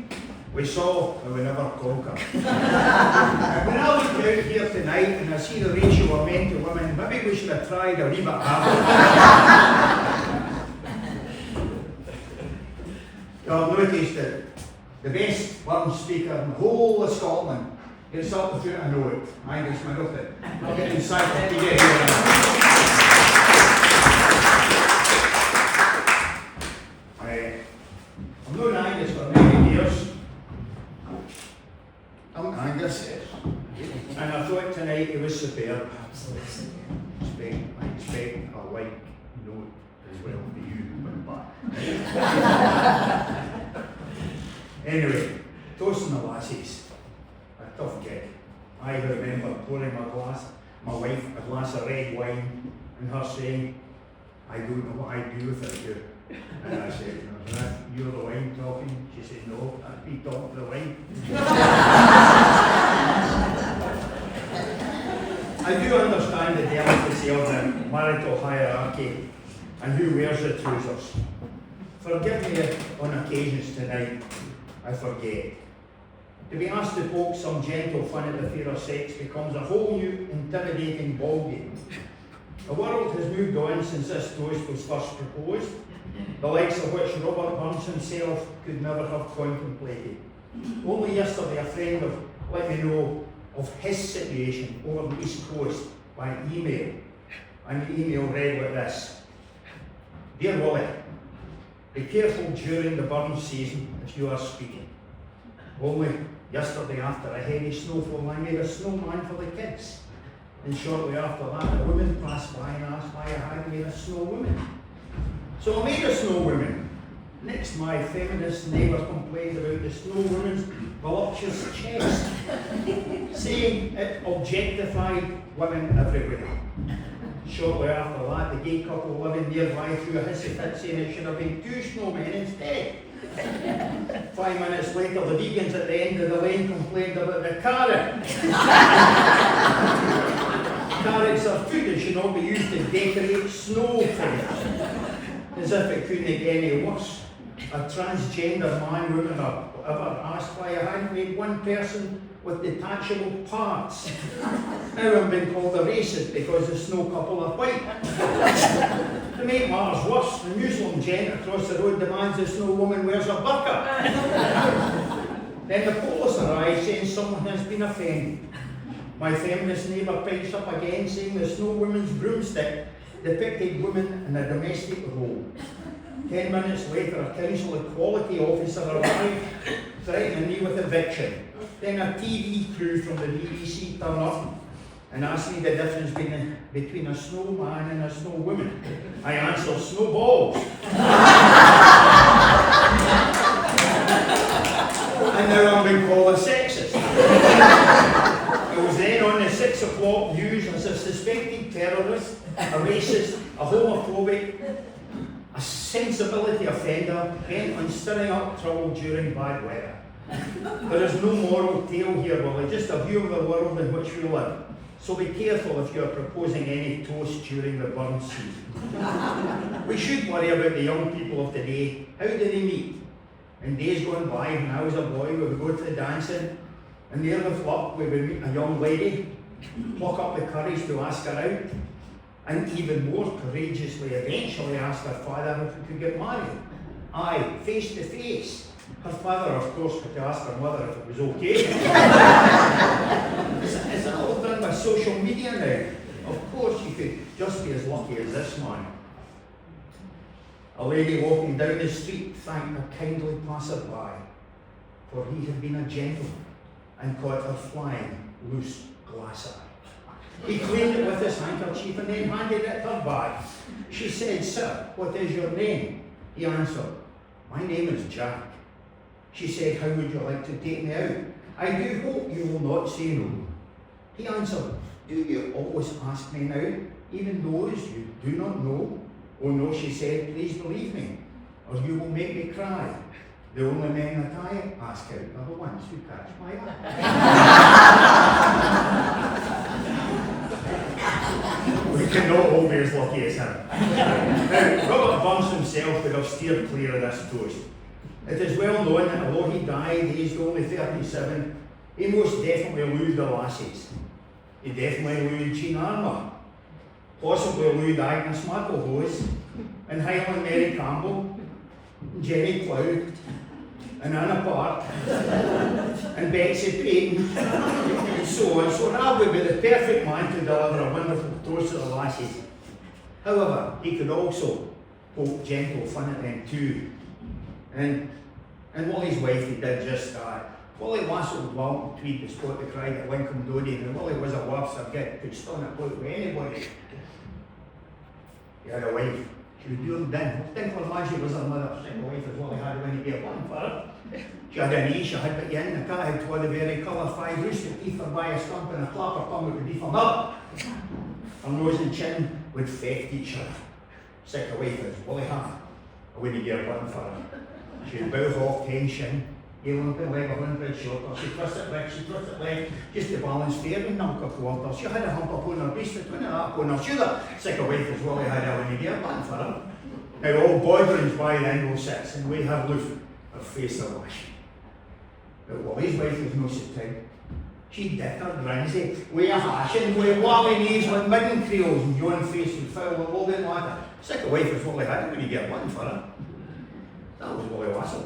we saw, and we never conquered. When I look out here tonight and I see the ratio of men to women, maybe we should have tried a wee bit harder. You'll notice that the best Burn speaker in the whole of Scotland gets up without a note. Angus Middleton. I'll get inside to get here. I've known Angus for many years. I'm Angus, and I thought tonight he was superb. I expect a like note as well for you, but anyway, toasting the lassies, a tough gig. I remember pouring my wife a glass of red wine, and her saying, "I don't know what I'd do without you." And I said, "Is that you're the wine talking?" She said, "No, I'd be talking to the wine." I do understand the delicacy of the marital hierarchy and who wears the trousers. Forgive me on occasions tonight, I forget. To be asked to poke some gentle fun at the fear of sex becomes a whole new intimidating ballgame. The world has moved on since this toast was first proposed, the likes of which Robert Burns himself could never have contemplated. Only yesterday a friend let me know of his situation over the East Coast by email, and the email read like this: "Dear Wally, be careful during the burn season if you are speaking. Only yesterday after a heavy snowfall I made a snowman for the kids, and shortly after that a woman passed by and asked why I had made a snow woman. So I made a snow woman. Next my feminist neighbour complained about the snow woman's voluptuous chest, saying it objectified women everywhere. Shortly after that, the gay couple living nearby threw a hissy fit saying it should have been 2 snowmen instead. 5 minutes later, the vegans at the end of the lane complained about the carrot. Carrots are food and should not be used to decorate snow fires. As if it couldn't get any worse. A transgender man, woman, or whatever asked why I hadn't made one person with detachable parts. Now I'm being called a racist because the snow couple are white. To make matters worse, the Muslim gent across the road demands the snow woman wears a burqa. Then the police arrive saying someone has been offended. My feminist neighbour pipes up again saying the snow woman's broomstick depicted women in a domestic role. 10 minutes later, a council equality officer arrived, threatening me with eviction. Then a TV crew from the BBC turned up and asked me the difference between a snowman and a snow woman. I answered, snowballs. And now I'm being called a sexist. I was then on the 6 o'clock news as a suspected terrorist, a racist, a homophobic, a sensibility offender bent on stirring up trouble during bad weather. There is no moral tale here, Willie, just a view of the world in which we live. So be careful if you are proposing any toast during the burn season. We should worry about the young people of today. How do they meet? In days gone by, when I was a boy, we would go to the dancing, and there with luck we would meet a young lady, pluck up the courage to ask her out, and even more courageously eventually ask her father if we could get married. Aye, face to face. Her father, of course, had to ask her mother if it was okay. Is it all done by social media now? Of course, you could just be as lucky as this man. A lady walking down the street thanked a kindly passer-by, for he had been a gentleman and caught her flying loose glass eye. He cleaned it with his handkerchief and then handed it her back. She said, "Sir, what is your name?" He answered, "My name is Jack." She said, how would you like to take me out? I do hope you will not say no. He answered, do you always ask men out, even those you do not know? Oh no, she said, please believe me, or you will make me cry. The only men that I ask out are the ones who catch my eye. We cannot all be as lucky as him. Now, Robert Burns himself would have steered clear of this toast. It is well known that although he died aged only 37, he most definitely wooed the lassies. He definitely wooed Jean Armour, possibly wooed Agnes Macklehose, and Highland Mary Campbell, Jenny Cloud, and Anna Park, and Betsy Payton, and so on. So Rab would be the perfect man to deliver a wonderful toast to the lassies. However, he could also poke gentle fun at them too. And Wally's wife, he did just that. Wally wassled well between the spot the cried at Lincoln Doody, and Wally was a worse get could stun a plot with anybody. He had a wife. She was doing Dinkler Maggie was her mother, same wife as Wally had when he gave one for her. She had a knee, she had but in the cat had two of the very colour 5 roosted teeth her by a stump and a clapper tongue would be from up. Her nose and chin would fect each other. Sick a wife as Wally had. I wouldn't give one for her. She'd bow off tension, he limping leg 100 shorter, she twisted leg, just to balance fair and knock her quarter. She had a hump upon her breast, between her upon her shoulder. Sick a wife as Wally had a when he gave one for her. Now all Bodrin's by the angle sits, and we have looked her face a wash. But Wally's wife was no such thing. She dick her grinsy, with a hash and with Wally knees with midden creoles and John face and foul and all that matter. Sick a wife as Wally had when he gave one for her. That was Wally Wassell.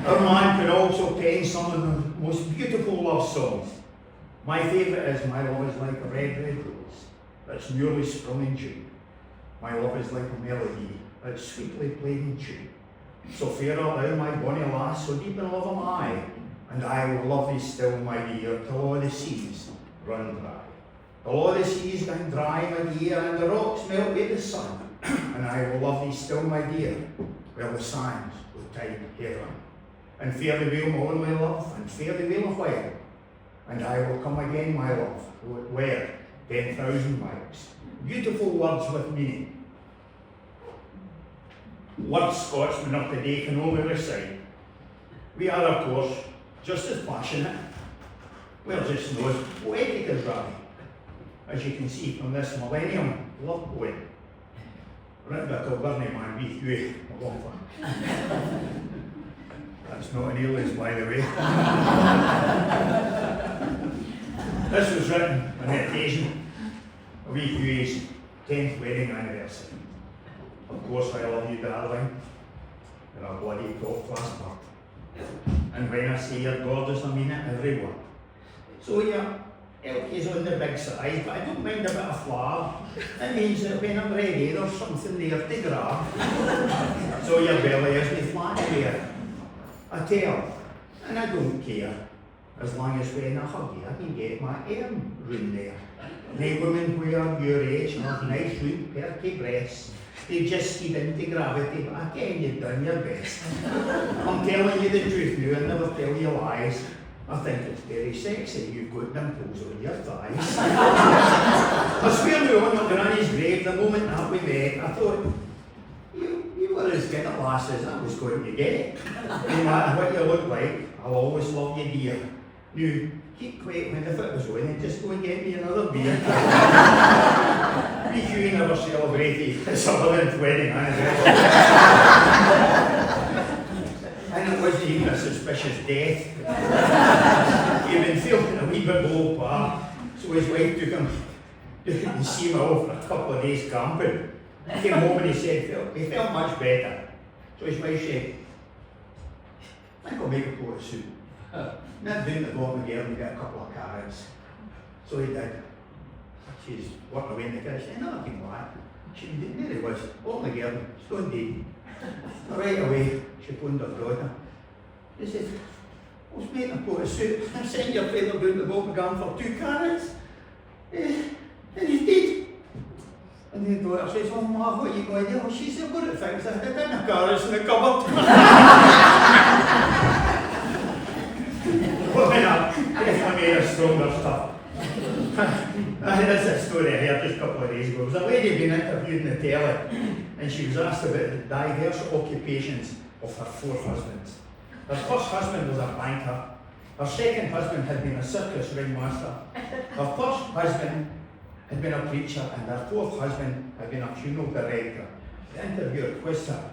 Our man could also pen some of the most beautiful love songs. My favourite is My Love is Like a Red, Red Rose, that's newly sprung in June. My love is like a melody, that's sweetly played in tune. So fair art thou, my bonny lass, so deep in love am I, and I will love thee still, my dear, till all the seas run dry. Till all the seas run dry, my dear, and the rocks melt with the sun, and I will love thee still, my dear, while the sands with tide hae run. And fare thee well, my only love, and fare thee well a while, and I will come again, my love, where 10,000 miles. Beautiful words with meaning. Words Scotsmen of today can only recite. We are, of course, just as passionate. We're just not as poetic as Rabbie, as you can see from this millennium love poem. Written by a Kilburny man, we Huey McLaughlin. That's not an alias, by the way. This was written on the occasion of wee Huey's 10th wedding anniversary. Of course, I love you, darling. You're a bloody top-class bird. And when I say you're gorgeous, I mean it, every word. So yeah, elk is on the big side, but I don't mind a bit of flour. It means that when I'm ready, there's something there to grab. So your belly isn't flat there. I tell, and I don't care, as long as when I hug you, I can get my arm round there. Now women who are your age have nice round perky breasts. They just skid into gravity, but again you've done your best. I'm telling you the truth now, I never tell you lies. I think it's very sexy, you've got dimples on your thighs. I swear to on my granny's grave, the moment that we met, I thought, you were as good a lass as I was going to get. No matter what you look like, I'll always love you, dear. Now, keep quiet when the fit was on and just go and get me another beer. We Huey never celebrated his 11th wedding anniversary. And it wasn't even a suspicious death. He'd been feeling a wee bit below par, so his wife took him to see him off for a couple of days camping. He came home and he said he felt much better. So his wife said, I think I'll make a pot of soup. Not doing the bottom again and get a couple of carrots. So he did. She's working away in the kitchen, and nothing like that. She didn't, there he was, all the girl, stone dead. Right away, she phoned her daughter. She said, I was making a pot of soup. I sent your father down the bottom again for 2 carrots. And he's dead. And the daughter says, oh ma, what are you going to do? She said, what are the things I had in the carrots in the cupboard. stronger stuff. That's a story I heard just a couple of days ago. There was a lady being interviewed in the telly, and she was asked about the diverse occupations of her 4 husbands. Her first husband was a banker. Her second husband had been a circus ringmaster. Her first husband had been a preacher, and her 4th husband had been a funeral director. The interviewer quizzed her.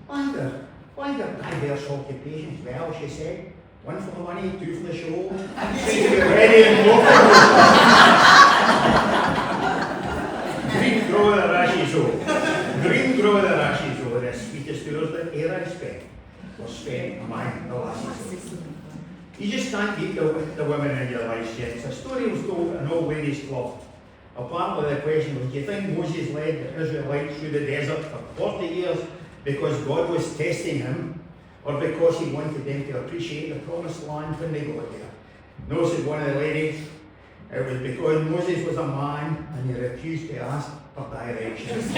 Why the diverse occupations? Well, she said, 1 for the money, 2 for the show, 3 to get ready and go for it. Green grow the rashes Green grow the rashes the sweetest hours that e'er I spent was spent among the lasses. You just can't beat the women in your life, gents. A story was told at an old ladies' club. Apparently the question was, do you think Moses led the Israelites through the desert for 40 years because God was testing him, or because he wanted them to appreciate the promised land when they got there? No, said one of the ladies, it was because Moses was a man and he refused to ask for directions.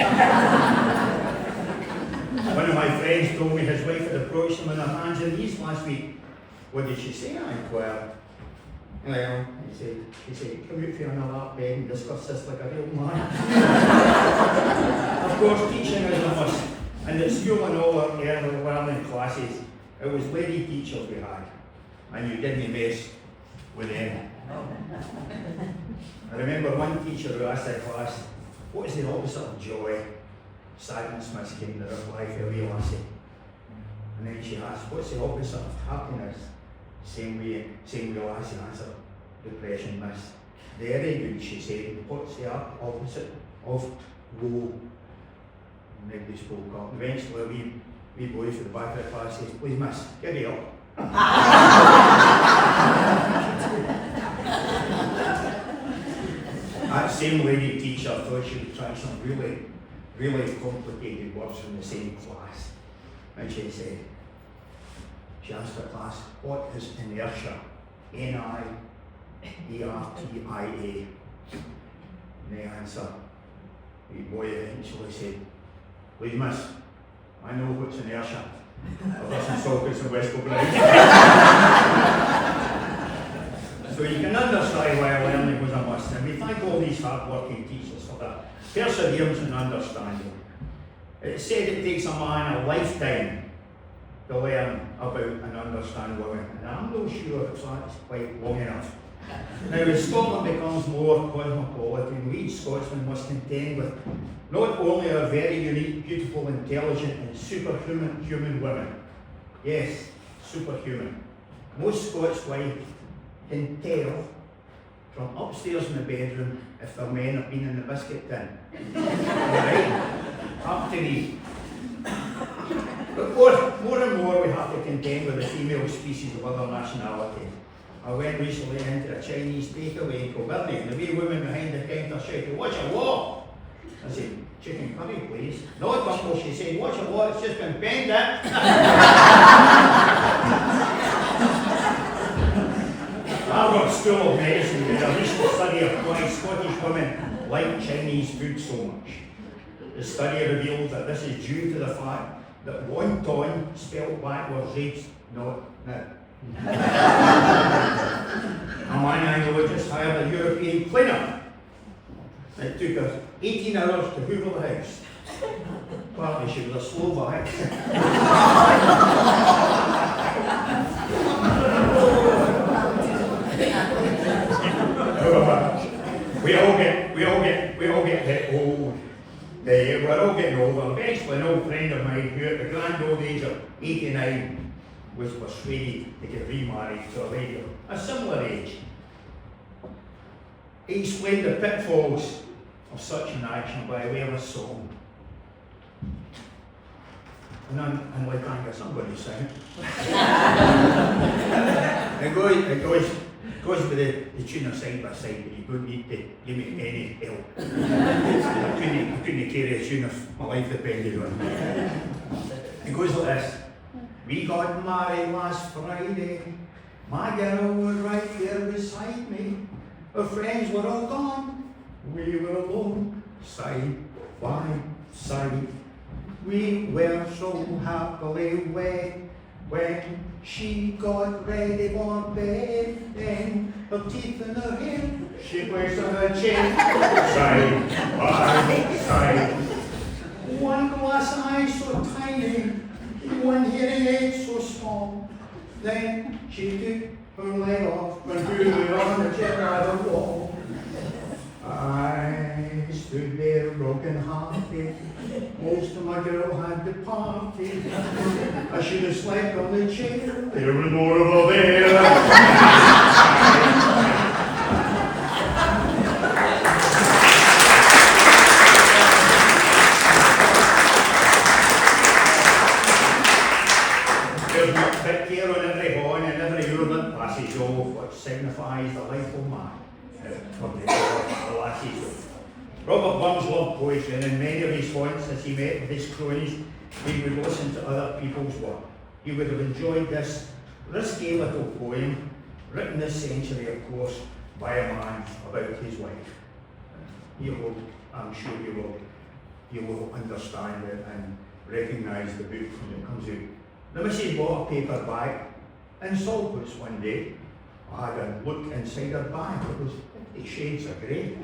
One of my friends told me his wife had approached him on her hands and knees last week. What did she say? I inquired. Well, she said, come out for on a lap bed and discuss this like a real man. Of course, teaching is a must. And at school and all our early learning classes, it was lady teachers we had. And you didn't mess with them. I remember one teacher who asked the class, what is the opposite of joy? Sadness must came the reply for a wee lassie. And then she asked, what's the opposite of happiness? Same way lassie answered, depression, miss. Very good, she said. What's the opposite of woe? Nobody spoke up. Eventually, a wee boy from the back of the class says, please miss, give it up. That same lady teacher thought she would try some really complicated words from the same class. And she said, she asked the class, what is inertia? N-I-E-R-T-I-A. And the answer, the boy eventually said, please miss, I know what's inertia. I've got some sockets in West Kilbride. So you can understand why learning was a must. And we thank all these hard-working teachers for that perseverance and understanding. It's said it takes a man a lifetime to learn about and understand women, and I'm not sure if that's quite long enough. Now, as Scotland becomes more cosmopolitan, we Scotsmen must contend with not only our very unique, beautiful, intelligent, and superhuman women. Yes, superhuman. Most Scots wives can tell from upstairs in the bedroom if their men have been in the biscuit tin. Right? Up to these. But more and more we have to contend with the female species of other nationalities. I went recently into a Chinese takeaway in Kilkirkgate, and the wee woman behind the counter shouted, "Watch your walk!" I said, "Chicken curry, please." "No, Uncle," she said, "watch your walk, it's just been banged up." Harvard School of Medicine did a recent study of why Scottish women like Chinese food so much. The study revealed that this is due to the fact that wonton, spelled backwards, reads not now. A man I know just hired a European cleaner. It took her 18 hours to hoover the house. Partly she was a Slovak. We all get hit old. We're all getting older. Eventually, an old friend of mine who at the grand old age of 89 was persuaded to get remarried to a lady of a similar age. He explained the pitfalls of such an action by way of a song. And like Angus, I'm going to sing it. It goes with the tune of Side by Side, but you don't need to give me any help. I couldn't carry a tune if my life depended on it. It goes like this. We got married last Friday. My girl was right there beside me. Her friends were all gone. We were alone, side by side. We were so happily wed when she got ready for bed. Then her teeth in her hair. She plays on her chin, side by side. One glass eye so tiny, one hearing aid so small. Then she took her leg off and threw it on the chair at the wall. I stood there broken hearted. Most of my girl had departed. I should have slept on the chair. There was more over there. There's a bit here on every horn and every urban passage, which signifies the life of man. Robert Burns loved poetry, and in many of his haunts as he met with his cronies, he would listen to other people's work. He would have enjoyed this risky little poem, written this century, of course, by a man about his wife. You will, I'm sure you will understand it and recognise the book when it comes out. The missus bought a paperback in Saltwoods one day. I had a look inside her bag. It was 50 shades of grey.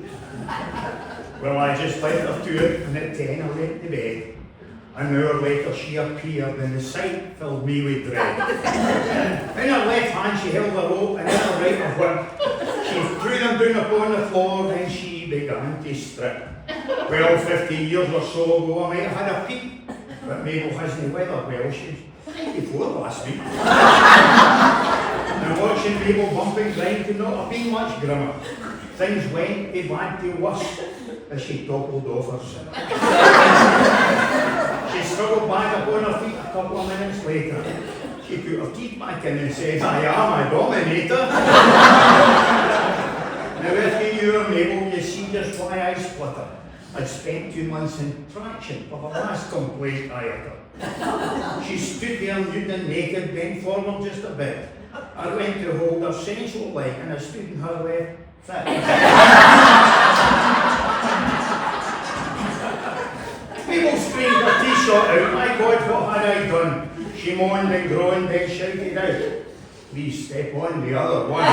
Well, I just left her to it, and at 10 I went to bed. An hour later she appeared, and the sight filled me with dread. In her left hand she held a rope, and in her right a whip. She threw them down upon the floor, then she began to strip. Well, 50 years or so ago I might have had a peep, but Mabel hasn't weathered well. She's 94 last week. And watching Mabel bumping grind could not have been much grimmer. Things went from bad to worse as she toppled off her seat. She struggled back upon her feet a couple of minutes later. She put her teeth back in and said, "I am a dominator." Now if you knew her, Mabel, you see just why I split her. I'd spent 2 months in traction for the last complaint I had her. She stood there nude and naked, bent forward just a bit. I went to hold her sensual like, and I stood in her left foot. Mabel screamed, her teeth shot out. My God, what had I done? She moaned and groaned, then shouted out, "Please step on the other one."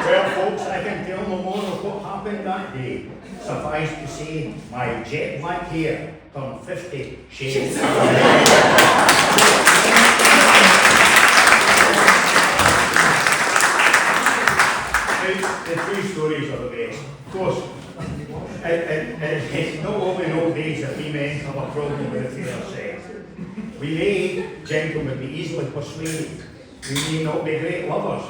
Well, folks, I can tell no more of what happened that day. Suffice to say, my jet black hair turned 50 shades of grey. The true stories are the best. Of course, it's not only in old days that we men have a problem with fair sex. We may, gentlemen, be easily persuaded. We may not be great lovers,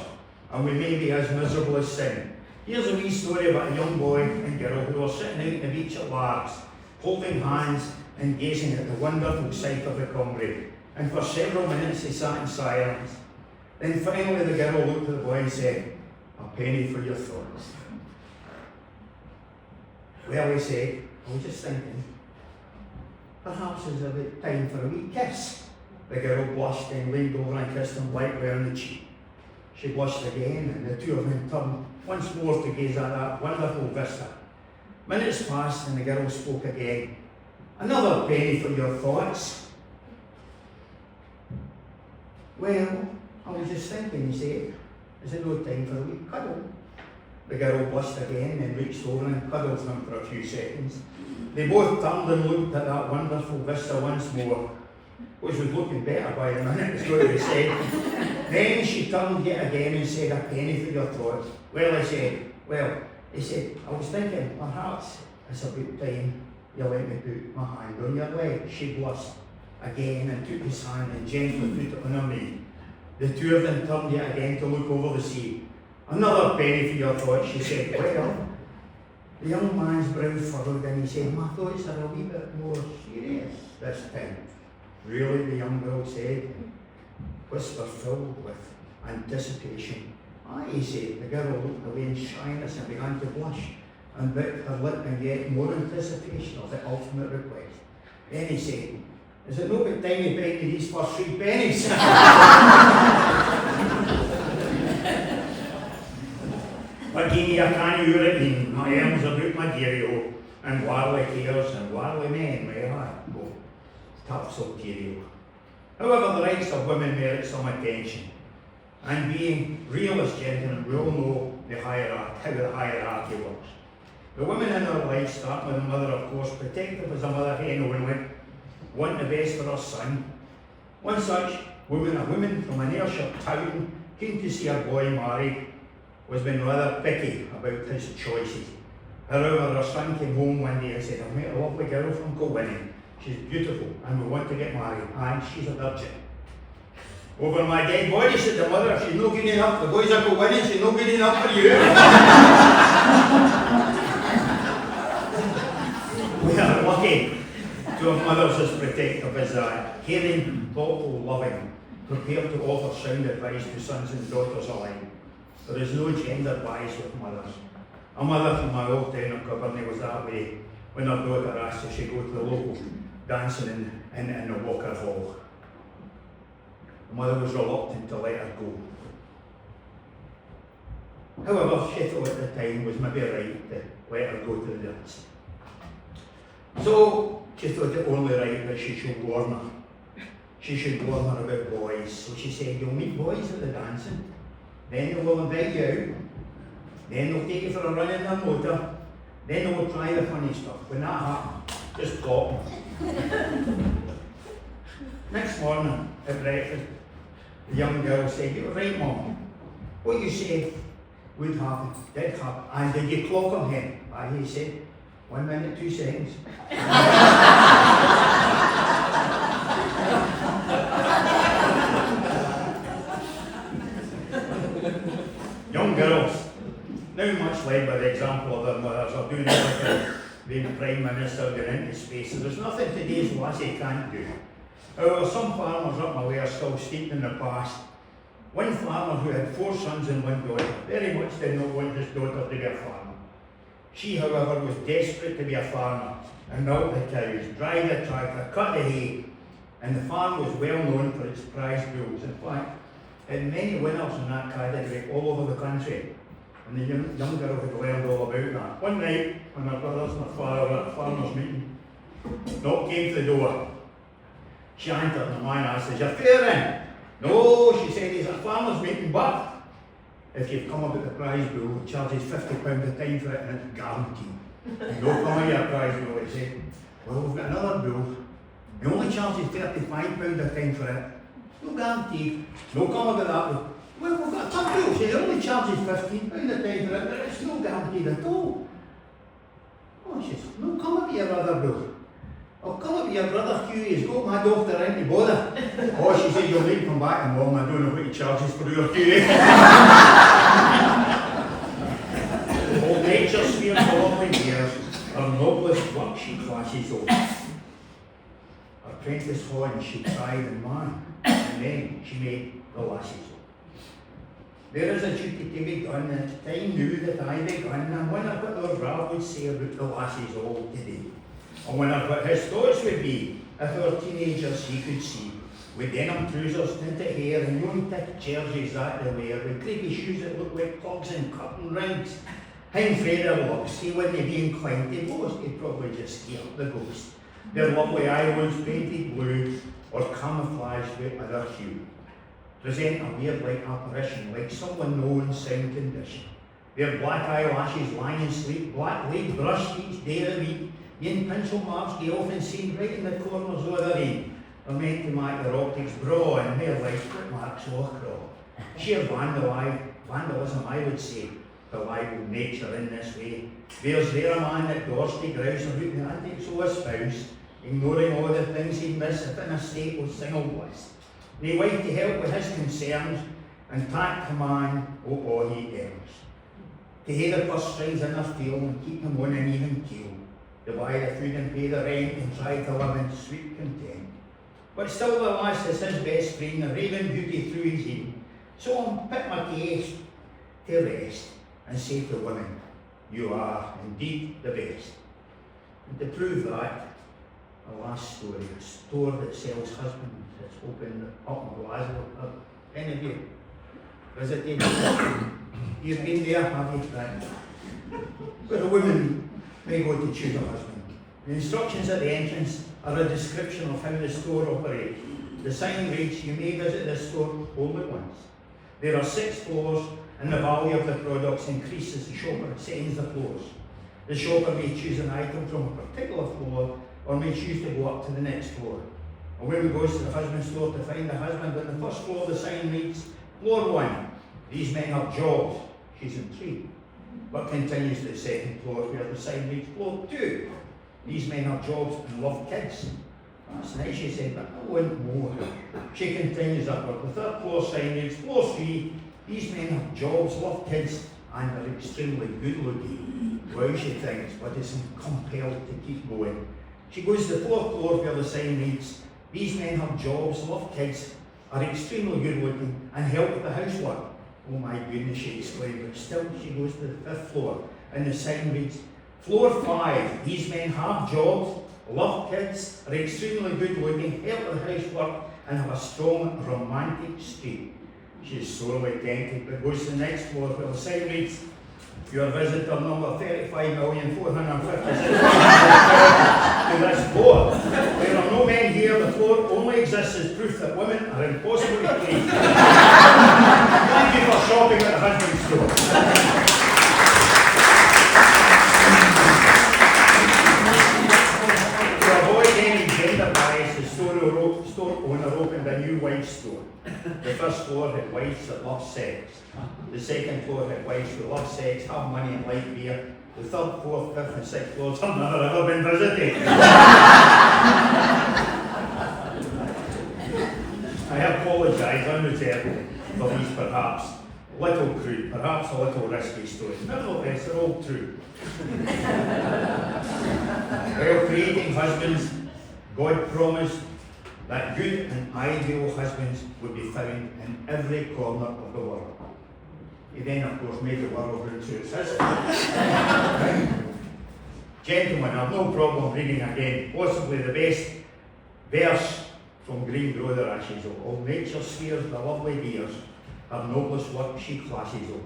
and we may be as miserable as sin. Here's a wee story about a young boy and girl who were sitting out on the beach at Largs, holding hands and gazing at the wonderful sight of the Cumbrae. And for several minutes they sat in silence. Then finally the girl looked at the boy and said, "A penny for your thoughts." Well, he said, "I was just thinking, perhaps it's about time for a wee kiss." The girl blushed and leaned over and kissed him lightly on the cheek. She blushed again, and the two of them turned once more to gaze at that wonderful vista. Minutes passed, and the girl spoke again. "Another penny for your thoughts." "Well, I was just thinking," he said, "is it no time for a wee cuddle?" The girl blushed again and reached over and cuddled him for a few seconds. They both turned and looked at that wonderful vista once more, which was looking better by the minute, is what they said. Then she turned yet again and said, "A penny for your thoughts." He said, "I was thinking, perhaps it's about time you let me put my hand on your leg." She blushed again and took his hand and gently put it on her knee. The two of them turned yet again to look over the sea. "Another penny for your thoughts," she said. Well, the young man's brow furrowed and he said, "My thoughts are a wee bit more serious this time." "Really?" the young girl said, whisper filled with anticipation. "Aye," he said. The girl looked away in shyness and began to blush and bit her lip in yet more anticipation of the ultimate request. Then he said, "Is it no good time you paid me these first 3 pennies?" "But give me a canny ewer at me, my arms about my dearie-o, and warly cares and warly men may I go." Taps of Ontario. However, the rights of women merit some attention. And being real as gentlemen, we all know the hierarchy, how the hierarchy works. The women in our life, starting with the mother, of course, protective as a mother hen only, want the best for her son. One such woman, a woman from an Ayrshire town, keen to see her boy married, was being rather picky about his choices. However, her son came home one day and said, "I've met a lovely girl from Kilwinning. She's beautiful and we want to get married, and she's a virgin." "Over my dead body," said the mother, "if she's no good enough, the boys are Kilwinning, she's no good enough for you." We are lucky to have mothers as protective as that, caring, thoughtful, loving, prepared to offer sound advice to sons and daughters alike. There is no gender bias with mothers. A mother from my old town of Kilwinning was that way when her daughter asked if she'd go to the local dancing in the Walker Hall. The mother was reluctant to let her go. However, she thought at the time was maybe right to let her go to the dance. So she thought it only right that she should warn her. She should warn her about boys. So she said, "You'll meet boys at the dancing, then they will invite you out, then they'll take you for a run in their motor, then they will try the funny stuff. When that happens, just stop them." Next morning at breakfast, the young girl said, "You were right, Mum. What you said would happen, did happen. And did you clock him, hen?" "Aye," he said. 1 minute, 2 seconds. Young girls, now much led by the example of their mothers, are doing everything. Being Prime Minister, going into space, so there's nothing today's lassie can't do. However, some farmers up my way are still steeped in the past. One farmer who had 4 sons and 1 daughter very much did not want his daughter to be a farmer. She, however, was desperate to be a farmer and milk the cows, drive the tractor, cut the hay, and the farm was well known for its prize bulls. In fact, it had many winners in that category all over the country, and the young girl had learned all about that. One night, when her brothers and her father were at a farmer's meeting, knock came to the door. She entered and the man asked, "Is your fare in?" "No," she said, "he's at a farmer's meeting, but if you've come about the prize bull, it charges £50 a time for it and it's guaranteed." "No come of your prize bull," he said. "Well, we've got another bull. He only charges £35 a time for it. No guaranteed. No come about that bull." "Well, we've got a tough bull. She only charges £15 a time for it, but it's no guaranteed at all." "Oh," she said, "no come of your other bull. I'll come up with your brother Hugh, he's got my daughter in to bother." "Oh," she said, "you'll need to come back and Mum, I don't know what he charges for your Hugh." Old nature smeared for lovely years, her noblest work she clashes over. Apprentice horn she tried and man, and then she made the lasses. There is a duty to be done, and it's time new that I begun, and wonder what Lord Ralph would say about the lasses all today. I wonder what his thoughts would be if our teenagers he could see, with denim trousers, tinted hair, and young thick jerseys that they wear, with creepy shoes that look like clogs and curtain rings. How afraid their looks, he wouldn't be inclined to boast, he'd probably just scare up the ghost. Their lovely eyelids painted blue, or camouflaged with other hue, present a weird-like apparition, like someone low in sound condition. Their black eyelashes lying in sleep, black lead brushed each day of the week, yin pencil marks they often seen right in the corners of their eye, are meant to make their optics braw and mere light footmarks all across. Sheer vandalism, I would say, to libel nature in this way. There's there a man that dares to grouse about the antics of his spouse, ignoring all the things he'd miss if in a state of single bliss. Nae wife to help with his concerns, and tact command o' all he earns. To hae the purse strings in their field and keep him on an even keel, to buy the food and pay the rent and try to live in sweet content. But still the lass is his best friend, the raving beauty through his head. So I'll put my case to rest and say to women, you are indeed the best. And to prove that, a last story, a store that sells husbands that's opened up in Glasgow. Any of you visited? You've been there, have you? Right. Where a woman may go to choose a husband. The instructions at the entrance are a description of how the store operates. The sign reads, you may visit this store only once. There are 6 floors, and the value of the products increases as the shopper ascends the floors. The shopper may choose an item from a particular floor, or may choose to go up to the next floor. A woman goes to the husband's store to find the husband. On the first floor, the sign reads, Floor 1. These men have jobs. She's intrigued, but continues to the second floor where the sign reads, Floor 2. These men have jobs and love kids. That's nice, she said, but I want more. She continues upward. The third floor sign reads, Floor 3. These men have jobs, love kids, and are extremely good looking. Well, she thinks, but is compelled to keep going. She goes to the 4th floor where the sign reads, These men have jobs, love kids, are extremely good looking, and help with the housework. Oh my goodness, she exclaimed, but still she goes to the 5th floor, and the sign reads, Floor 5, these men have jobs, love kids, are extremely good looking, help with the housework, and have a strong romantic streak. She is sorely tempted, but goes to the next floor where the sign reads, Your visitor number 35,456,000 to this floor. There are no men here. The floor only exists as proof that women are impossibly pleased. Thank you for shopping at the husband's store. To avoid any gender bias, the store owner opened a new wives store. The first floor had wives that love sex. The second floor had wives who love sex, have money and like beer. The 3rd, 4th, 5th and 6th floors have never ever been visited. I apologise unreservedly for these perhaps little crude, perhaps a little risky stories. Nevertheless, they're all true. While creating husbands, God promised that good and ideal husbands would be found in every corner of the world. He then, of course, made the world into its history. Gentlemen, I have no problem reading again, possibly the best verse from Green Grow the Rashes. All nature spheres the lovely dears, her noblest work she classes of.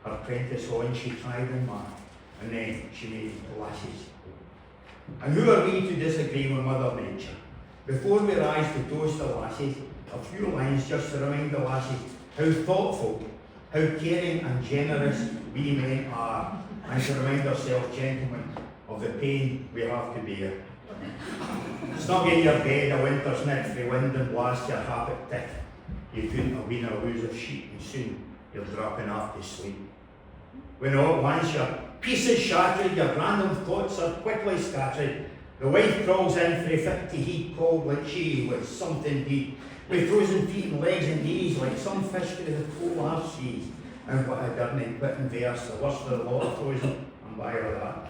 Her prentice on she tried and marked, and then she made the lasses. And who are we to disagree with Mother Nature? Before we rise to toast the lasses, a few lines just to remind the lasses how thoughtful, how caring and generous we men are, and to remind ourselves, gentlemen, of the pain we have to bear. Snug in your bed, a winter's night, frae wind and blast your habit tick. You couldn't have been a loser sheep, and soon you're dropping off to sleep. When all at once your pieces shattered, your random thoughts are quickly scattered. The wife crawls in frae fit to heat, cold like she with something deep, with frozen feet and legs and knees, like some fish through the polar seas. And what a dirty quit in verse, the worst of the lot of frozen, and by all that.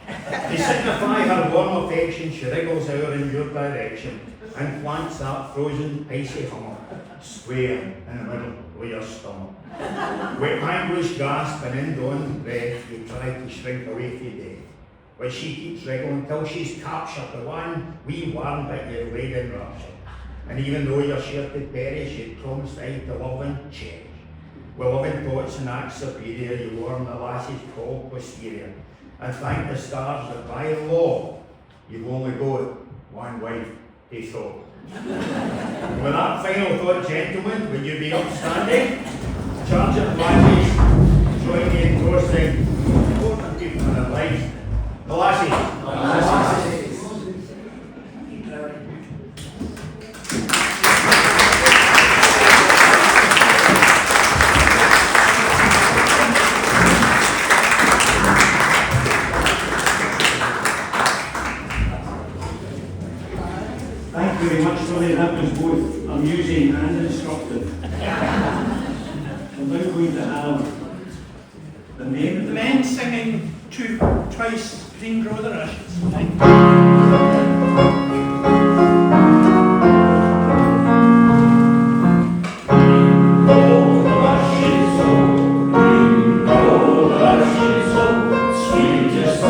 To signify her warm affection, she wriggles out in your direction, and plants that frozen, icy hummer, square in the middle of your stomach. With anguish gasp and indrawn breath, you try to shrink away from death. But she keeps wriggling till she's captured the one wee warm bit you've laid in rapture. And even though you're sure to perish, you promised I to love and cherish. With loving thoughts and acts superior, you warm the lass's cold posterior, and thank the stars that by law you've only got one wife to throw. With that final thought, gentlemen, would you be upstanding? Charge of lasses, join me in toasting important people in their lives. The lasses. Thank you very much, Tony. That was both amusing and instructive. We're now going to have the men. The men singing twice Green Grow the Rashes. Sweetest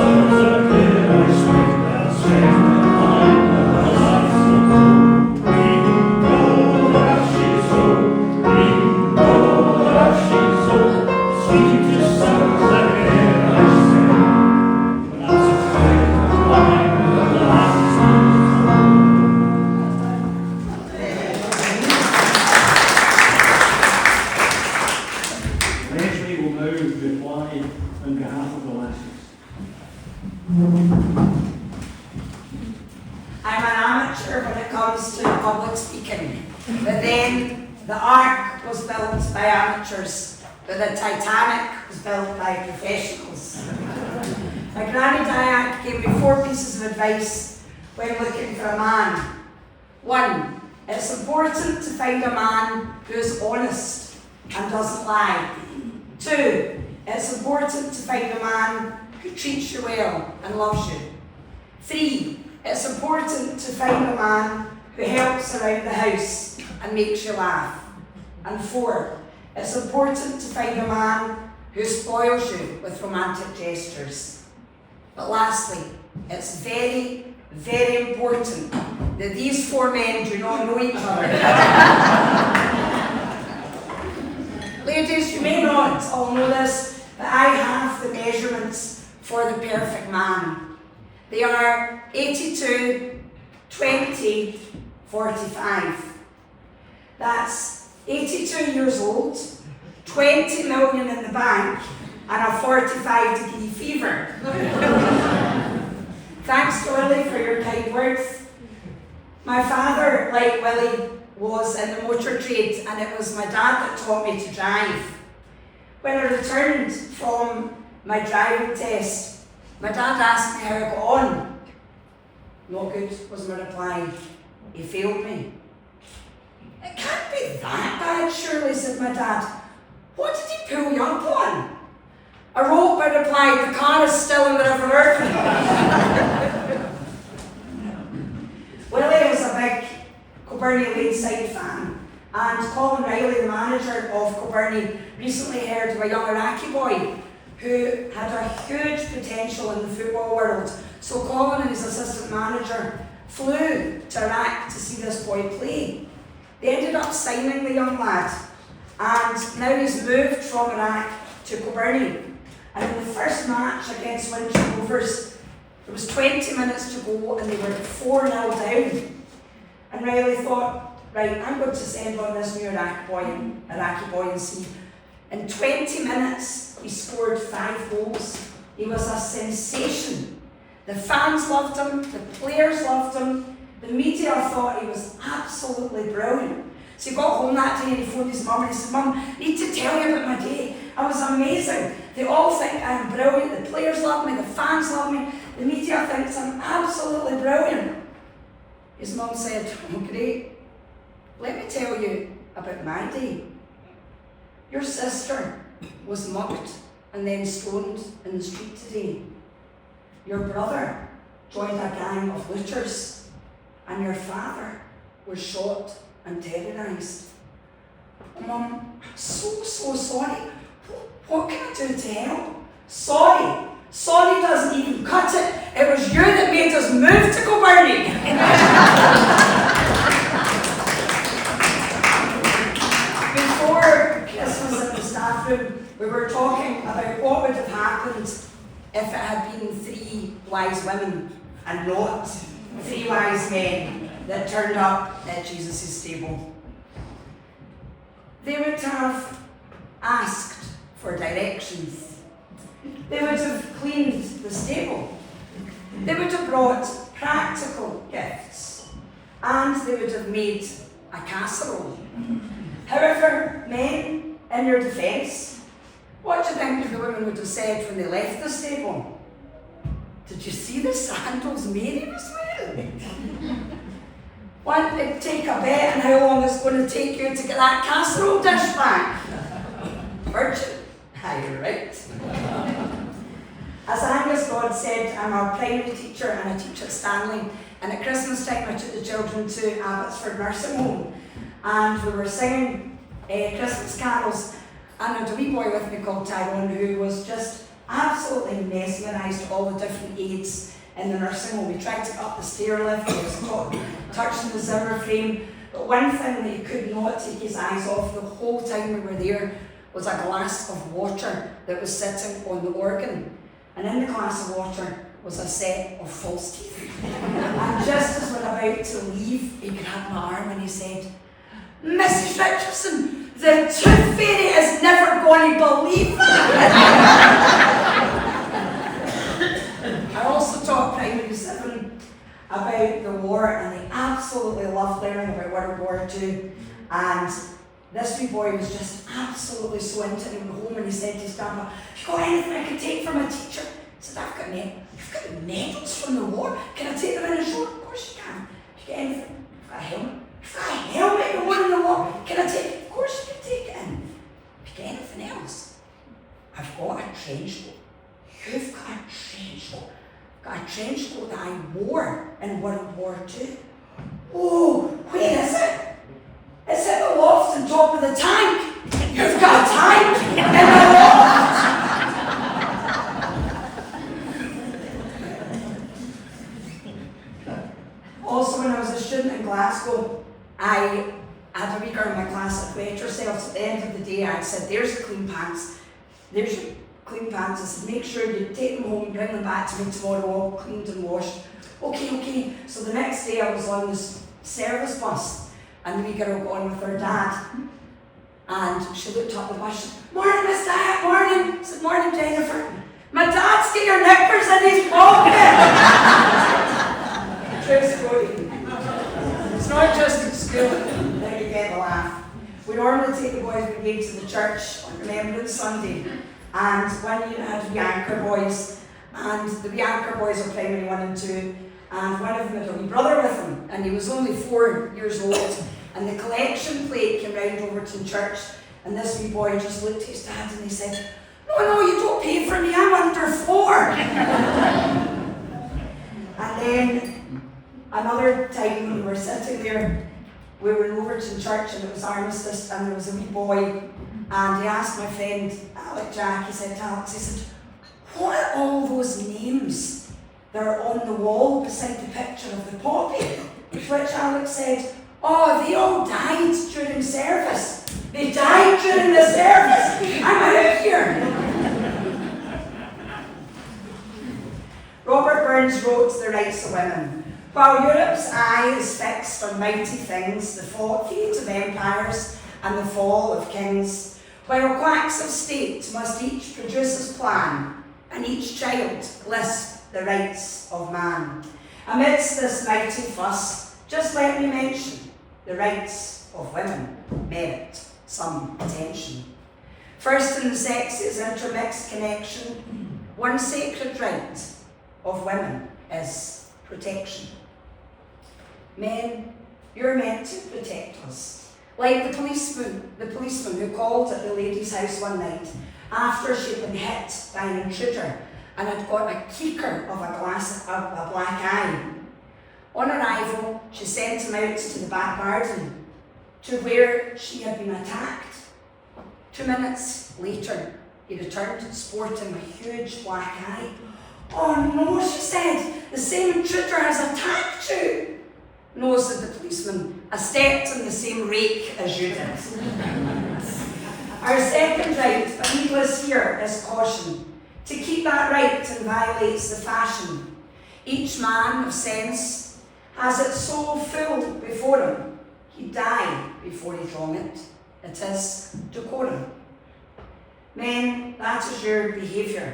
I'm an amateur when it comes to public speaking, but then the Ark was built by amateurs, but the Titanic was built by professionals. My granny Diane gave me 4 pieces of advice when looking for a man. 1, it's important to find a man who is honest and doesn't lie. 2, it's important to find a man who treats you well and loves you. 3, it's important to find a man who helps around the house and makes you laugh. And 4, it's important to find a man who spoils you with romantic gestures. But lastly, it's very, very important that these 4 men do not know each other. Ladies, you may not all know this, but I have the measurements for the perfect man. They are 82, 20, 45. That's 82 years old, 20 million in the bank, and a 45-degree fever. Thanks to Willie for your kind words. My father, like Willie, was in the motor trade, and it was my dad that taught me to drive. When I returned from my driving test, my dad asked me how I got on. Not good, was my reply. He failed me. It can't be that bad, surely, said my dad. What did he pull you up on? A rope, I replied. The car is still in the River Irvine. Willie was a big Kilbirnie Lakeside fan, and Colin Riley, the manager of Kilbirnie, recently heard of a young Iraqi boy who had a huge potential in the football world. So Colin and his assistant manager flew to Iraq to see this boy play. They ended up signing the young lad, and now he's moved from Iraq to Kilbirnie. And in the first match against Winchell Rovers, there was 20 minutes to go and they were 4-0 down. And Riley thought, right, I'm going to send on this new Iraqi boy and see. In 20 minutes, he scored 5 goals. He was a sensation. The fans loved him, the players loved him, the media thought he was absolutely brilliant. So he got home that day and he phoned his mum and he said, Mum, I need to tell you about my day. I was amazing. They all think I'm brilliant. The players love me, the fans love me, the media thinks I'm absolutely brilliant. His mum said, oh great, let me tell you about my day. Your sister was mugged and then stoned in the street today. Your brother joined a gang of looters, and your father was shot and terrorised. Oh, Mum, I'm so sorry. What can I do to help? Sorry. Sorry doesn't even cut it. It was you that made us move to Kilbirnie. Before Christmas in the staff room, we were talking about what would have happened if it had been 3 wise women and not 3 wise men that turned up at Jesus' stable. They would have asked for directions. They would have cleaned the stable. They would have brought practical gifts. And they would have made a casserole. However, men, in your defence, what do you think the women would have said when they left the stable? Did you see the sandals Mary was wearing? Want to take a bet on how long it's going to take you to get that casserole dish back? Virgin? Aye, you're right. As Angus God said, I'm a primary teacher and I teach at Stanley. And at Christmas time I took the children to Abbotsford Nursing Home. And we were singing Christmas carols. And I had a wee boy with me called Tyrone who was just absolutely mesmerised with all the different aids in the nursing home. We tried to go up the stair lift, he was caught touching the Zimmer frame. But one thing that he could not take his eyes off the whole time we were there was a glass of water that was sitting on the organ. And in the glass of water was a set of false teeth. And just as we were about to leave, he grabbed my arm and he said, Mrs. Richardson, the tooth fairy is never going to believe that. I also about the war, and they absolutely loved learning about World War II. And this wee boy was just absolutely so into it. He went home and he said to his grandpa, "Have you got anything I can take from a teacher?" He said, "You've got medals from the war. Can I take them in his show?" "Of course you can. Have you got anything? You've got a helmet. You've got a helmet you won in the war. Can I take it?" "Of course you can take it in." "Have you got anything else?" "I've got a trench coat." "You've got a trench coat?" "Got a trench coat that I wore in World War II." "Oh, where is it?" "It's in the loft on top of the tank." "You've got a tank in the loft?" Also, when I was a student in Glasgow, I had a wee girl in my class that wet herself. So at the end of the day, I said, "There's the clean pants. There's your clean pants." I said, "Make sure you take them home, bring them back to me tomorrow, all cleaned and washed." Okay. So the next day I was on this service bus, and the wee girl got on with her dad. And she looked up the bus, she said, "Morning, Miss Diane, morning." I said, "Morning, Jennifer." "My dad's got your knickers in his pocket." True story. It's not just at school that you get a laugh. We normally take the boys' brigade to the church on Remembrance Sunday. And one year I had wee anchor boys, and the wee anchor boys are primary 1 and 2, and one of them had a wee brother with him, and he was only 4 years old, and the collection plate came round Overton Church, and this wee boy just looked at his dad and he said, No, you don't pay for me, I'm under 4. And then another time we were sitting there, we were in Overton Church and it was armistice, and there was a wee boy, and he asked my friend Alec Jack, he said to Alex, he said, "What are all those names that are on the wall beside the picture of the poppy?" To which Alex said, "Oh, they all died during service. They died during the service. I'm out of here." Robert Burns wrote The Rights of Women. While Europe's eye is fixed on mighty things, the fate of empires and the fall of kings, while quacks of state must each produce his plan, and each child lisp the rights of man. Amidst this mighty fuss, just let me mention, the rights of women merit some attention. First in the sexes' intermixed connection, one sacred right of women is protection. Men, you're meant to protect us. Like the policeman who called at the lady's house one night after she'd been hit by an intruder and had got a kicker of a black eye. On arrival, she sent him out to the back garden, to where she had been attacked. 2 minutes later, he returned sporting a huge black eye. "Oh no," she said, "the same intruder has attacked you." "No," said the policeman, "I stepped in the same rake as you did." Our second right, but needless here, is caution. To keep that right violates the fashion. Each man of sense has it so full before him, he'd die before he'd wrong it. It is decorum. Men, that is your behaviour.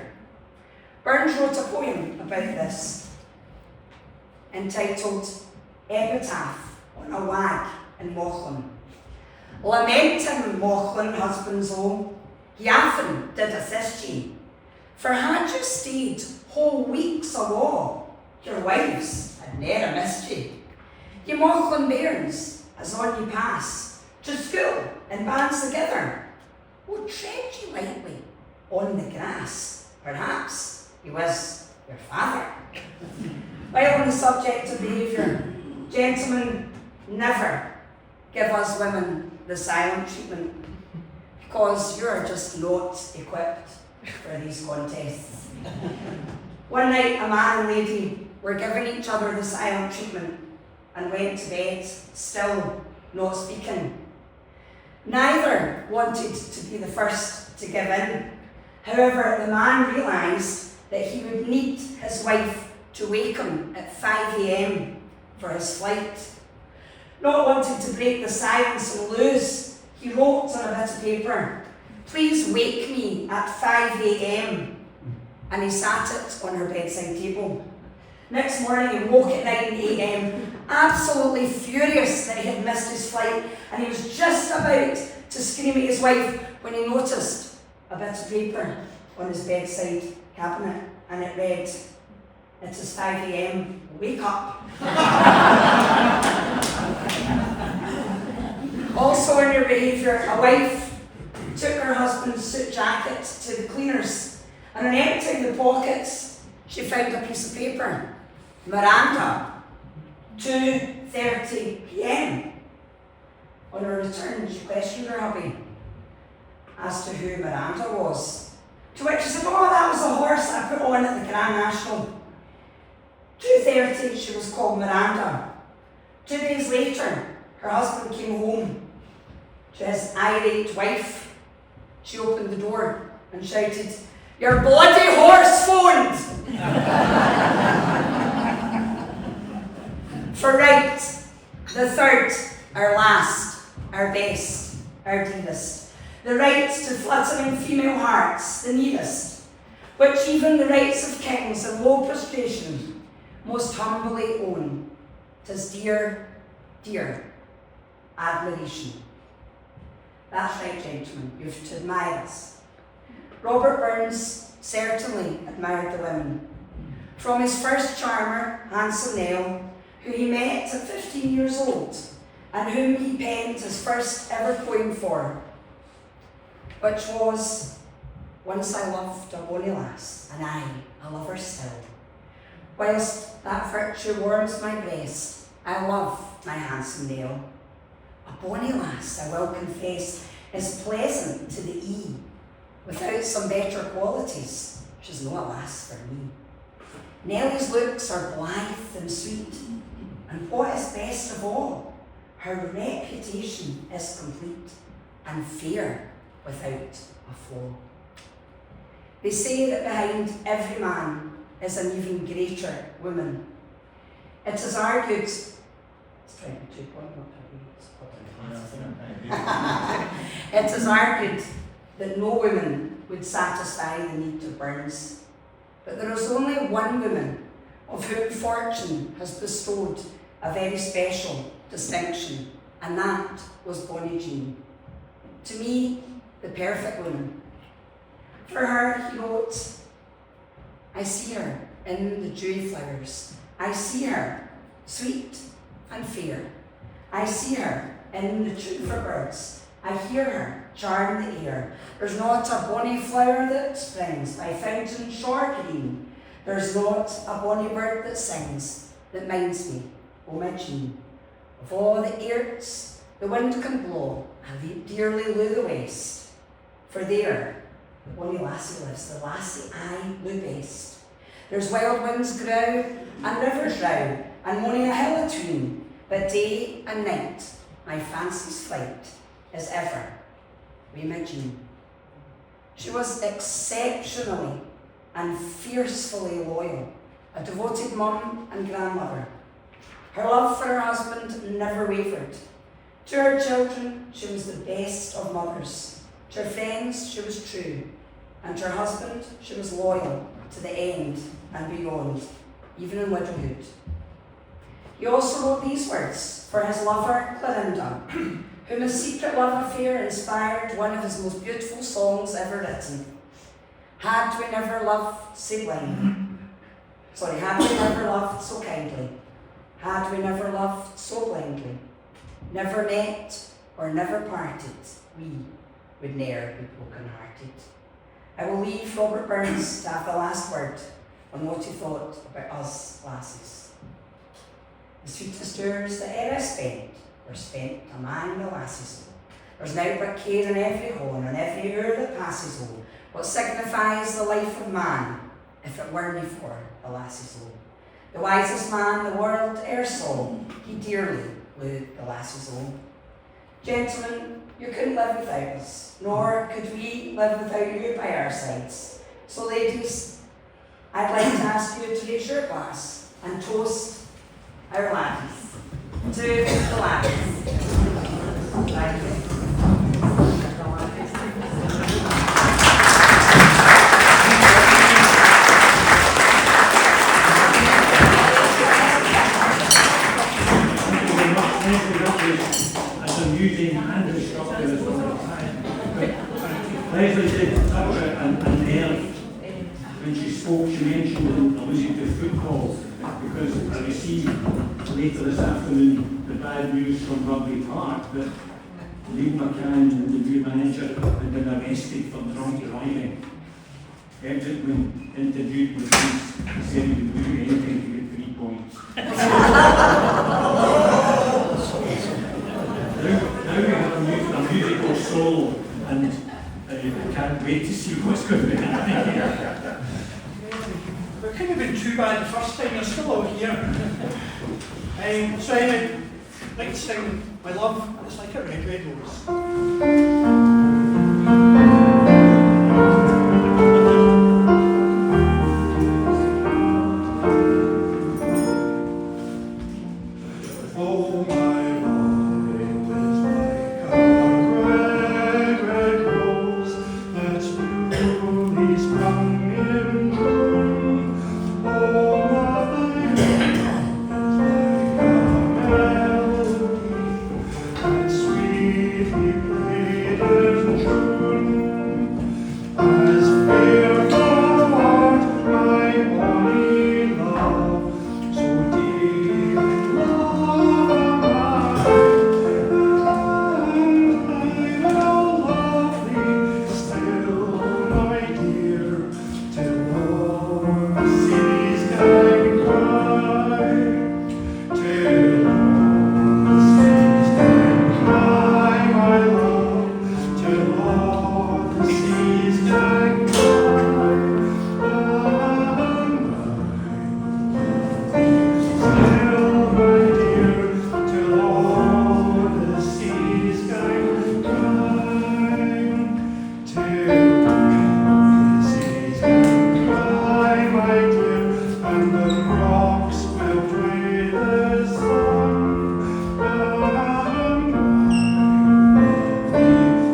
Burns wrote a poem about this, entitled Epitaph on a Wag in Mauchline. Lament him, Mauchline, husbands o, he often did assist ye. For had you stayed whole weeks awa, your wives had ne'er missed ye. Ye Mauchline bairns, as on ye pass, to school in bands together, oh, tread ye lightly on the grass, perhaps he was your father. While on the subject of behaviour, gentlemen, never give us women the silent treatment, because you are just not equipped for these contests. One night, a man and lady were giving each other the silent treatment and went to bed, still not speaking. Neither wanted to be the first to give in. However, the man realised that he would need his wife to wake him at 5 a.m. for his flight. Not wanting to break the silence and lose, he wrote on a bit of paper, "Please wake me at 5 a.m. and he sat it on her bedside table. Next morning he woke at 9 AM, absolutely furious that he had missed his flight, and he was just about to scream at his wife when he noticed a bit of paper on his bedside cabinet, and it read, "It is 5 AM, wake up." Also in your behaviour, a wife took her husband's suit jacket to the cleaners, and on emptying the pockets, she found a piece of paper. Miranda, 2:30 PM. On her return, she questioned her hubby as to who Miranda was. To which she said, "Oh, that was a horse I put on at the Grand National." 2:30, she was called Miranda. 2 days later, her husband came home to his irate wife. She opened the door and shouted, "Your bloody horse phoned!" For right, the third, our last, our best, our dearest, the right to fluttering female hearts, the nearest, which even the rights of kings in low prostration most humbly own. 'Tis dear, dear admiration. That's right, gentlemen, you've to admire us. Robert Burns certainly admired the women. From his first charmer, Hansel Nell, who he met at 15 years old, and whom he penned his first ever poem for, which was, "Once I loved a bonny lass, and I love her still. Whilst that virtue warms my breast, I love my handsome Nell. A bonny lass, I will confess, is pleasant to the ee. Without some better qualities, she's no a lass for me. Nelly's looks are blithe and sweet, and what is best of all, her reputation is complete, and fair without a flaw. They say that behind every man is an even greater woman. It is argued, it's 22 point, it is argued that no woman would satisfy the need of Burns, but there is only one woman of whom fortune has bestowed a very special distinction, and that was Bonnie Jean. To me, the perfect woman. For her, he wrote, "I see her in the dewy flowers. I see her sweet and fair. I see her in the tune for birds. I hear her charm the air. There's not a bonny flower that springs by fountain shore green. There's not a bonny bird that sings that minds me, oh my Jean. Of all the airts the wind can blow, I dearly love the west. For there the bonny lassie lives, the lassie I love best. There's wild winds grow and rivers row, and mony a hill atween, but day and night my fancy's flight is ever wi' my Jean." She was exceptionally and fiercely loyal, a devoted mum and grandmother. Her love for her husband never wavered. To her children, she was the best of mothers. To her friends, she was true. And to her husband, she was loyal to the end and beyond, even in widowhood. He also wrote these words for his lover, Clorinda, whom his secret love affair inspired one of his most beautiful songs ever written. Had we never loved so had we never loved so kindly, had we never loved so blindly, never met or never parted, we would ne'er be broken-hearted. I will leave Robert Burns to have the last word on what he thought about us lasses. The sweetest hours that e'er I spent were spent among the lasses. There's now but care in every home, and every hour that passes on. What signifies the life of man, if it were me for the lasses own? The wisest man the world e'er saw, he dearly loved the lasses own. Gentlemen, you couldn't live without us, nor could we live without you by our sides. So ladies, I'd like to ask you to raise your glass and toast our laddies. To the laddies. Thank you. hand was struck there as well. But Leslie did touch it and nerve. When she spoke, she mentioned alluding to football, because I received later this afternoon the bad news from Rugby Park that Liam McCann, the new manager, had been arrested for drunk driving. Edgett, when interviewed with police, he said he would do anything to get 3 points. Now we have a musical solo, and I can't wait to see what's going to happen here. It couldn't have been too bad the first time, you're still out here. So anyway, I'd like to sing My Love, It's Like a Red, Red Rose. Oh, my love, it is like a red, red rose that's newly sprung in June. Oh, my love is like a melody that's sweetly played in June. As fair thou art, my bonny love, so deep in love am I, and I will love thee still, my dear, till all the seas can cry, till all the seas can cry, my love, till all the seas can cry, still, my dear, till all the seas can cry, till all the seas can cry, my dear, and the rocks will play the sun,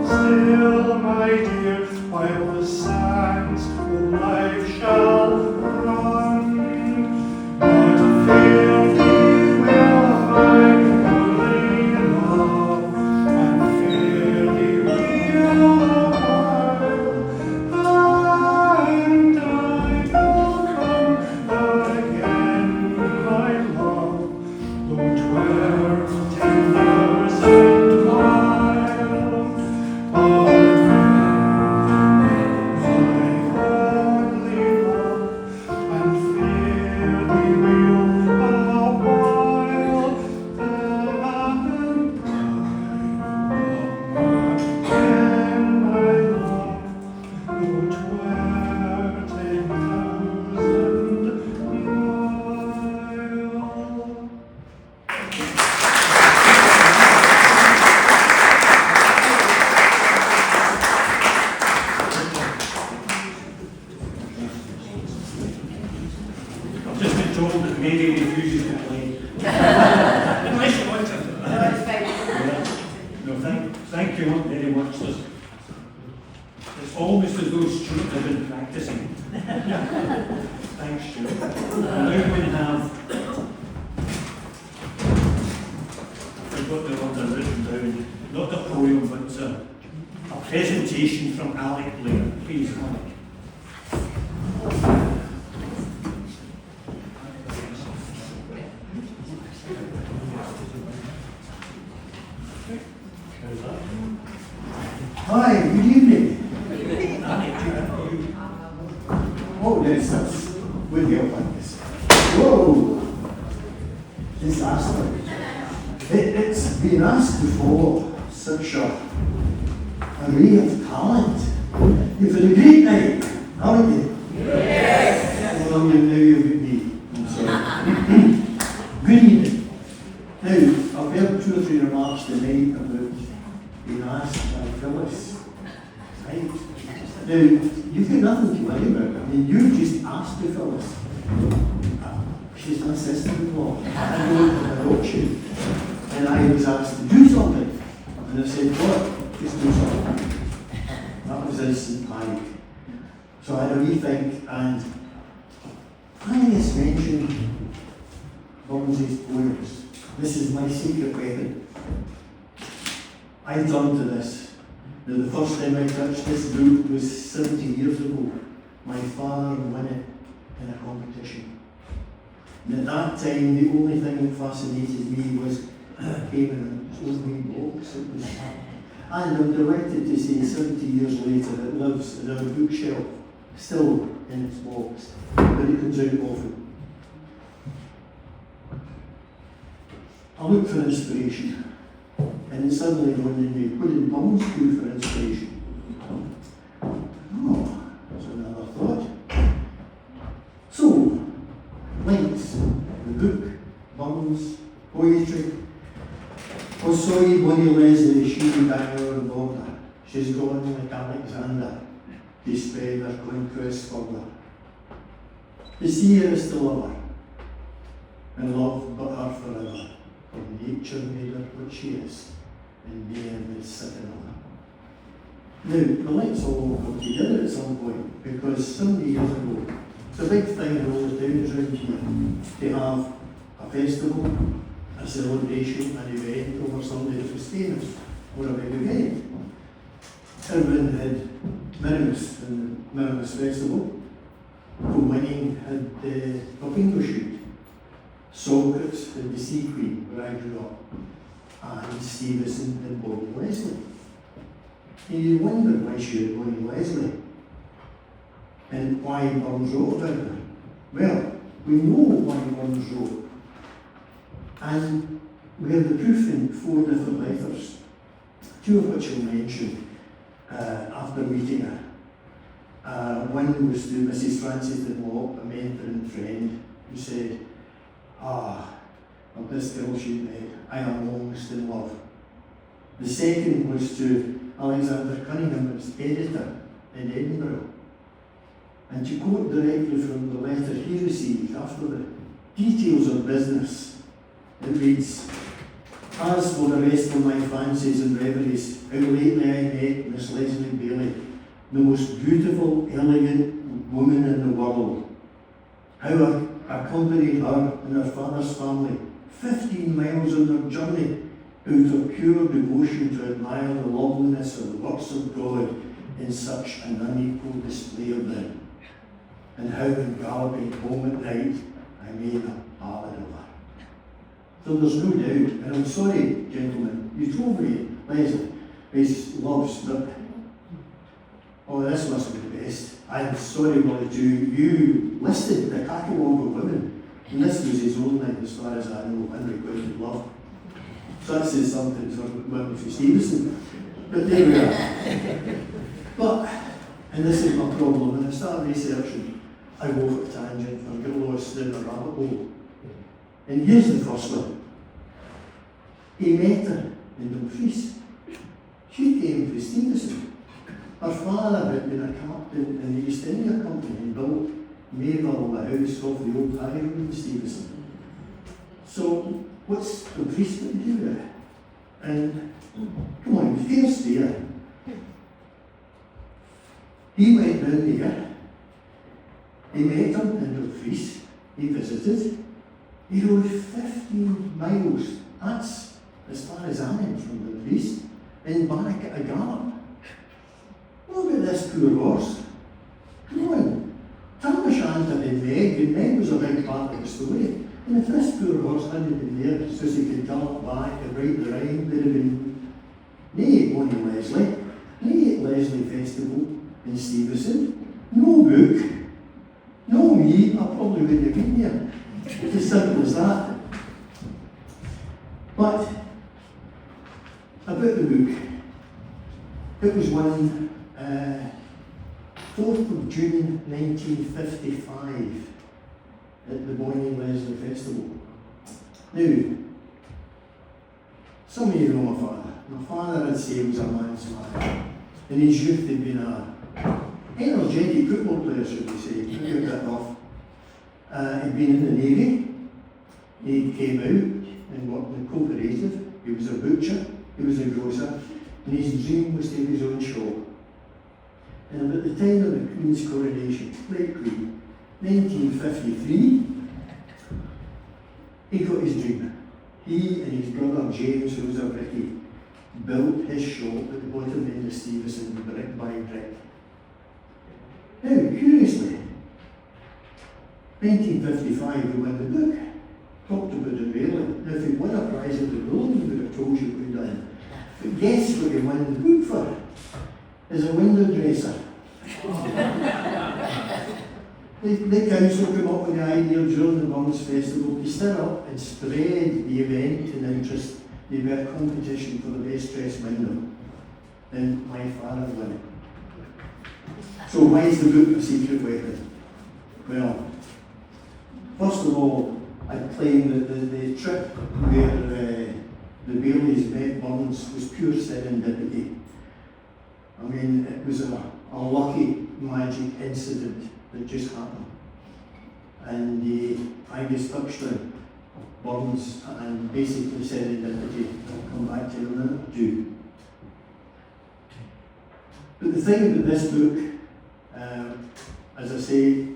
still, my dear, while the sands of life shall run. But fare thee well, my holy love, and fare thee well awhile, and I will come again, my love, though 'twere 10,000 miles. But my only love, and fare thee well awhile, and I will come again, my love, though 'twere 10,000 miles. I've just been told that Mary refuses to play. Unless you want to. Yeah. No, thank you very much. It's almost as though Stuart had been practicing. Thanks, Stuart. And now we have, I've got the order written down, not a poem, but a presentation from Alec Blair. Please, Alec. Hi, good evening. Alec, you. Oh, yes, that's with the like this. Whoa! Disaster. It's been asked before, such a array of talent. You've had a great night, haven't you? Yes! Well, now you've got me. I'm sorry. Good evening. Now, I've heard 2 or 3 remarks tonight about being asked by Phyllis. Right? Now, you've got nothing to worry about. I mean, you just asked the Phyllis. She's an assistant-in-law. I don't adopt you. And I was asked to do something. And I said, what? Just do something. That was instant panic. So I had a wee think, and I just mentioned Burns's poems. This is my secret weapon. I turn to this. Now, the first time I touched this book was 70 years ago. My father won it in a competition. And at that time, the only thing that fascinated me was came in its own wee box. It was, and I'm delighted to say 70 years later it lives in our bookshelf, still in its box, but it comes out often. I look for inspiration, and it suddenly dawned on me, what did mums do for inspiration? Oh, that's another thought. So, links, the book, mums, poetry. Oh, sorry, Bonnie Leslie, she be back over the border. She's gone like Alexander, to spread her conquest further. The seer is still lover, and love but her forever. For nature made her what she is, and man is such another. Now, the links all come together at some point, because 70 years ago, it's a big thing in all the towns around here to have a festival, a celebration, an event over somebody that was famous, or a big event. Everyone had Minimus and the Minimus Festival. Winning had the bingo shoot. Socrates had the Sea Queen, where I grew up. And Stevenson had Bonnie Leslie. And you wonder why she had Bonnie Leslie. And why Burns wrote about her. Well, we know why Burns wrote. And we have the proof in 4 different letters, 2 of which I'll mention after meeting her. One was to Mrs. Francis Dunlop, a mentor and friend, who said, of this girl she met, I am longest in love. The second was to Alexander Cunningham, as editor in Edinburgh. And to quote directly from the letter he received after the details of business, it reads, as for the rest of my fancies and reveries, how lately I met Miss Leslie Bailey, the most beautiful, elegant woman in the world. How I accompanied her and her father's family 15 miles on their journey out of pure devotion to admire the loveliness of the works of God in such an unequal display of them. And how in galloping home at night I made a ballad of her. So there's no doubt, and I'm sorry, gentlemen, you told me Leslie loves, but this must be the best. I'm sorry, Molly, you listed the catalogue of women, and this was his only, as far as I know, unrequited love. So that says something for women for Stevenson. But there we are. But, and this is my problem, when I start researching, I go for a tangent, I get lost in a rabbit hole. And here's the first one. He met her in Dumfries. She came from Stevenson. Her father had been a captain in the East India Company and built Mayville, the house off the old highway in Stevenson. So, what's Dumfries got to do with it? And, come on, fair's fair. He went down there. He met her in Dumfries. He visited. He rode 15 miles, that's as far as I am from the priest, and back at a gallop. Look at this poor horse. Come on, turn the shanter in Meg, and Meg was a big part of the story. And if this poor horse hadn't been there so he could gallop back and ride the rhyme, there'd have been nae Bonnie Leslie, nae Leslie Festival in Stevenson, no book, no me, I probably wouldn't have been there. It's as simple as that. But about the book, it was won 4th of June 1955 at the Bonnie Leslie Festival. Now, some of you know my father. My father, I'd say, was a man's man. In his youth, he'd been an energetic football player, should we say, to get that off. He'd been in the Navy. He came out and worked in the cooperative. He was a butcher, he was a grocer, and his dream was to have his own shop. And about the time of the Queen's coronation, late Queen, 1953, he got his dream. He and his brother James, who was a Brickie, built his shop at the bottom end of Stevenson, brick by brick. Now, curiously, 1955, we won the book. Talked about it rarely. Now, if he won a prize at the building, he would have told you what he'd done. But guess what he won the book for? As a window dresser. The council came up with the idea during the Burns Festival to stir up and spread the event and interest. They were a competition for the best dressed window. And my father won it. So why is the book a secret weapon? Well, first of all, I claim that the trip where the Baileys met Burns was pure serendipity. I mean, it was a lucky magic incident that just happened. And I just touched on Burns and basically serendipity. I'll come back to it in a minute or two. But the thing about this book, as I say,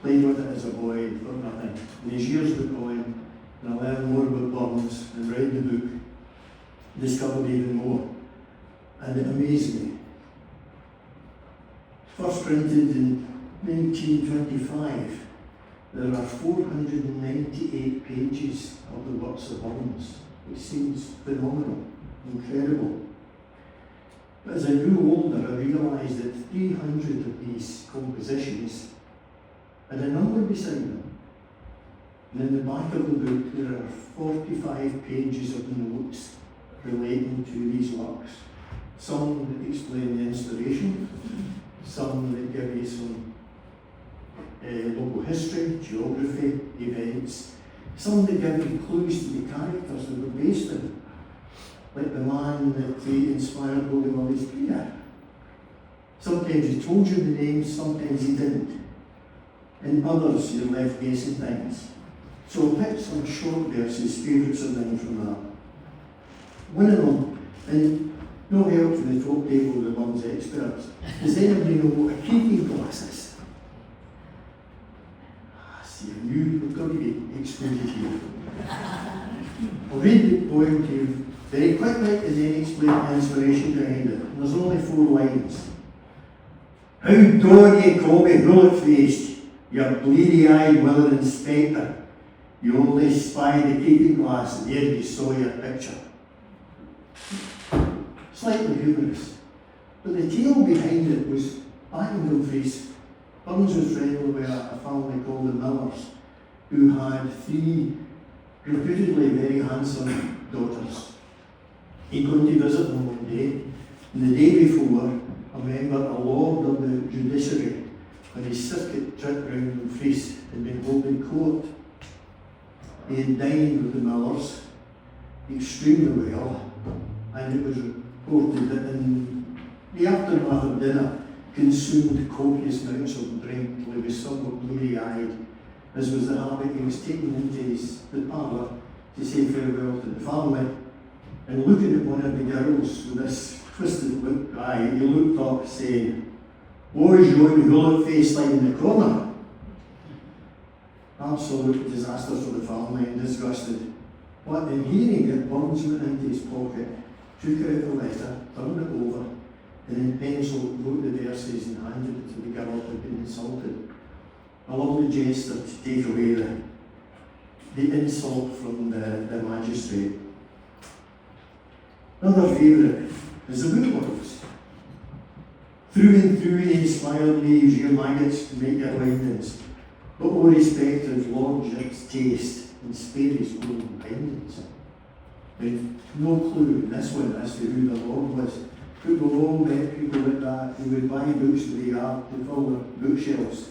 played with it as a boy, thought nothing. And as years went on, and I learned more about Burns and read the book, discovered even more. And it amazed me. First printed in 1925, there are 498 pages of the works of Burns, which seems phenomenal, incredible. But as I grew older, I realised that 300 of these compositions had a number beside them. And in the back of the book, there are 45 pages of notes relating to these works. Some that explain the inspiration, some that give you some local history, geography, events, some that give you clues to the characters that were based in, like the man that inspired Holy Mother's prayer. Sometimes he told you the names, sometimes he didn't. And others you're left guessing things. So I picked some short verses, favourites of mine from that. One of them, and no help from the top table of the Burns experts, does anybody know what a keeping glass is? See, I knew we've got to be excluded here. I'll read the poem to you very quickly and then explain the inspiration behind it. And there's only 4 lines. How dare ye call me bullet-faced, you bleary-eyed withering spectre? You only spy the keeping glass and there you saw your picture. Slightly humorous, but the tale behind it was back in Dumfries. Burns was friendly with a family called the Millers, who had 3 reputedly very handsome daughters. He'd gone to visit them one day, and the day before, a member, a lord of the judiciary, on his circuit trip round Dumfries, had been holding court. He had dined with the Millers extremely well, and it was reported that in the aftermath of dinner, consumed copious amounts of drink till he was somewhat bleary-eyed, as was the habit. He was taken into the parlour to say farewell to the family, and looking at one of the girls with this twisted look eye, he looked up saying, "What's your bullet face like in the corner?" Absolute disaster for the family and disgusted. But in hearing it, Burns went into his pocket, took out the letter, turned it over, and in pencil wrote the verses and handed it to the girl who had been insulted. A lovely gesture to take away the insult from the magistrate. Another favourite is the bookworms. Through and through the inspired leaves your maggots to make your windings, but more respected lordship's taste and spare his own bindings. With no clue in this one as to who the lord was. But we've all met people like that who would buy books to the yard to fill their bookshelves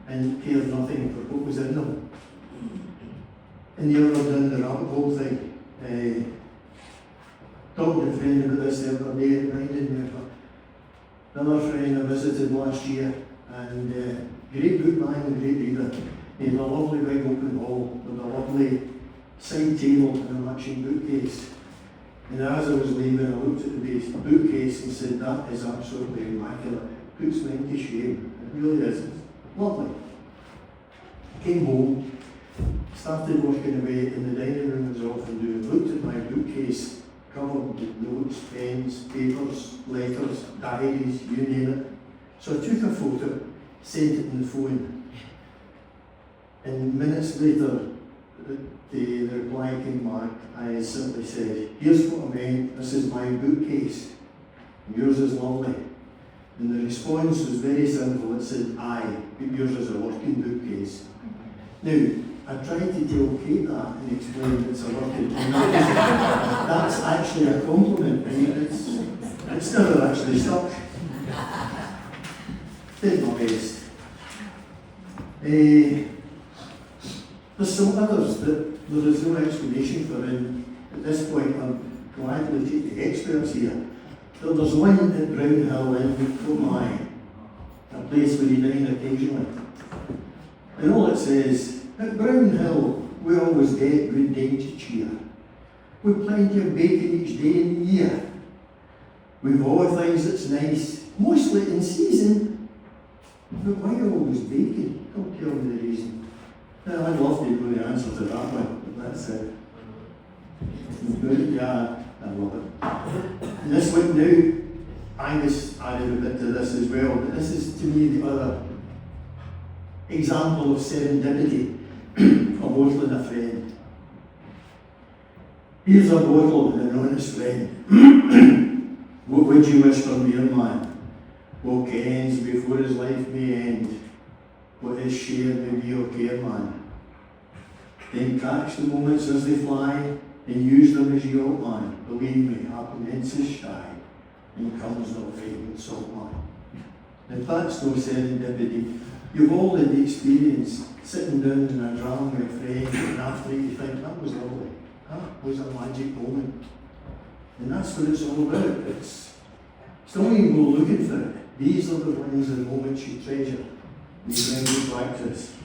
and cared nothing for what was in them. And the other done the rabbit hole thing. Talked to a friend about this the other day, it reminded me of another friend I visited last year, and great bookman and great reader. He had a lovely big open hall with a lovely side table and a matching bookcase. And as I was leaving, I looked at the bookcase and said, "That is absolutely immaculate. It puts me into shame. It really is. It's lovely." Came home, started working away in the dining room as I often do, looked at my bookcase, covered with notes, pens, papers, letters, diaries, you name it. So I took a photo, sent it on the phone, and minutes later, the reply came back. I simply said, here's what I meant, this is my bookcase, yours is lovely. And the response was very simple, it said, aye, but yours is a working bookcase. Now, I tried to tell Kate that and explain it's a working bookcase. That's actually a compliment, and it's never actually stuck. Did my best. There's some others that there is no explanation for, and at this point I'm gladly take the experts here. There's one at Brown Hill in Kilmay, a place where you dine occasionally. And all it says, at Brown Hill we always get good dainty cheer. We've plenty of bacon each day in the year. We've all things that's nice, mostly in season. But why always bacon? Don't tell me the reason. Now, I'd love to know the answer to that one, but that's it. Good, yeah, I love it. And this one now, Angus added a bit to this as well, but this is to me the other example of serendipity, a bottle and a friend. Here's a bottle and an honest friend. What would you wish for me, man? What ends before his life may end? What his share may be of care, man. Then catch the moments as they fly, and use them as you outline. Believe me, happiness is shy, and comes not fragrant salt wine. If that's no serendipity, you've all had the experience, sitting down in a dram with a friend, and after you think, that was lovely, that was a magic moment. And that's what it's all about. It's not even go looking for it. These are the ones and moments you treasure. You bring to practice.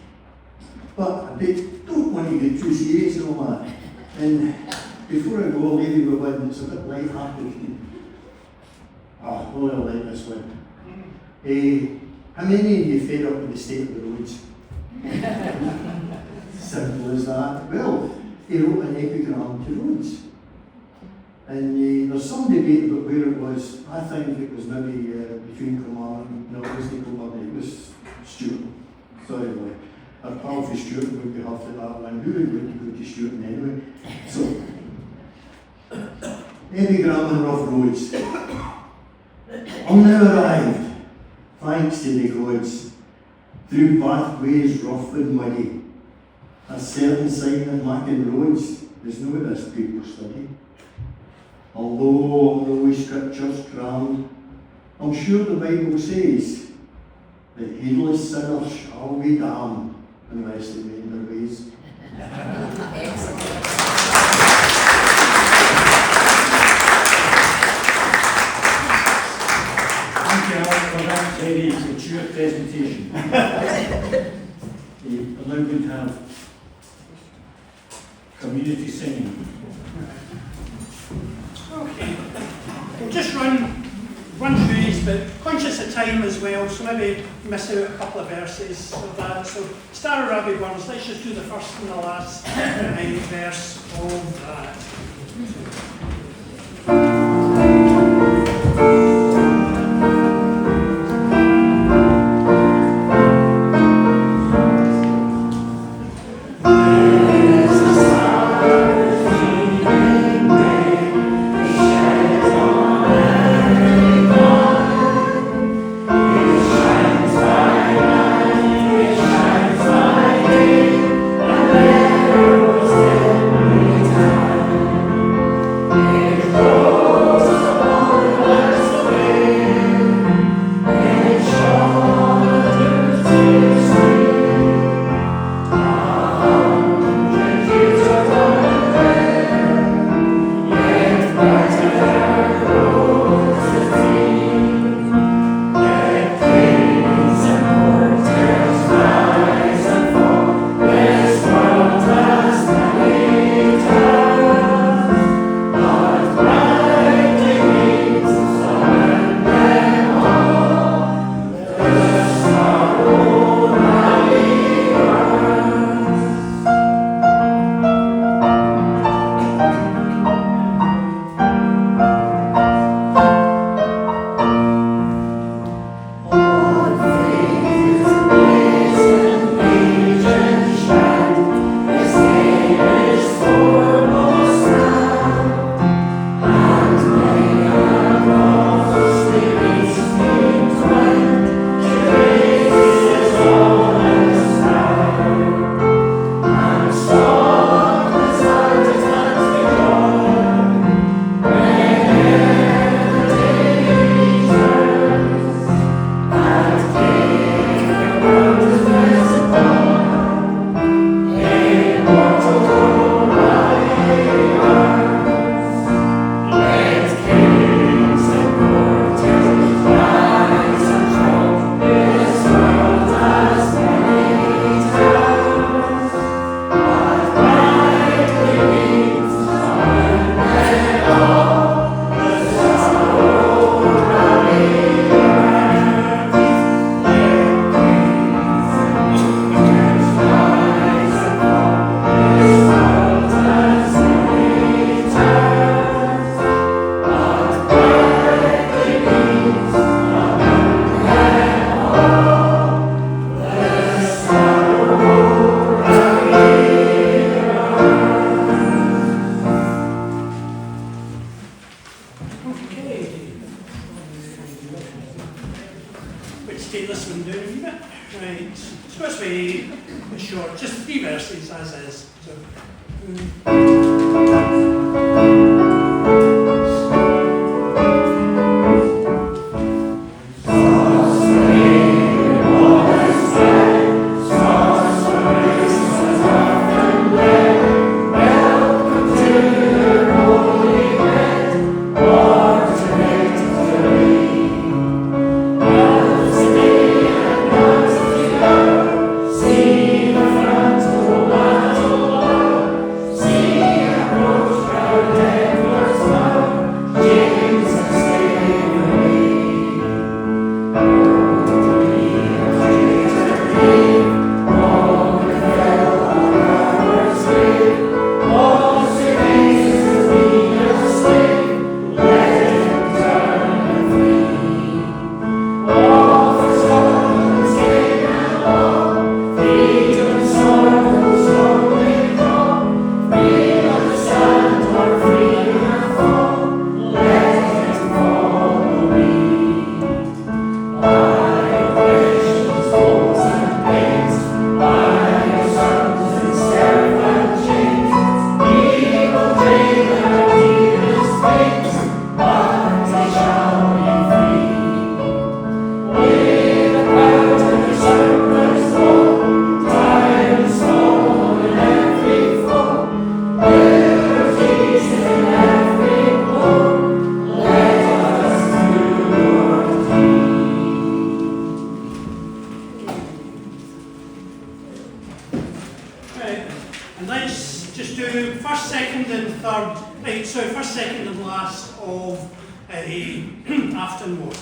But I don't want to get too serious and all that. And before I go, I'll leave you with one that's a bit light-hearted. Well, I like this one. How many of you fed up with the state of the roads? Simple as that. Well, he wrote an epigram to roads. And there's some debate about where it was. I think it was maybe between Kilmarnock. No, it wasn't Kilmarnock, it was Stuart. Sorry, boy. Our pal for Stuart would be half at that one. Who would want to go to Stuart anyway? So, epigram and rough roads. I'm now arrived, thanks to the gods, through pathways rough and muddy. A certain sign in lacking roads is no this people study. Although no scriptures crammed, I'm sure the Bible says that heedless sinners shall be damned unless they mend their ways. Thank you, Alan, for that very mature presentation. We're now going to have community singing. Okay. We'll just run through these, but conscious of time as well, so maybe miss out a couple of verses of that. So, Star of Rabbit Ones, let's just do the first and the last verse of that. Oh glasses. So, right, and let's just do first, second, and third. Right, so first, second, and last of Afton Water.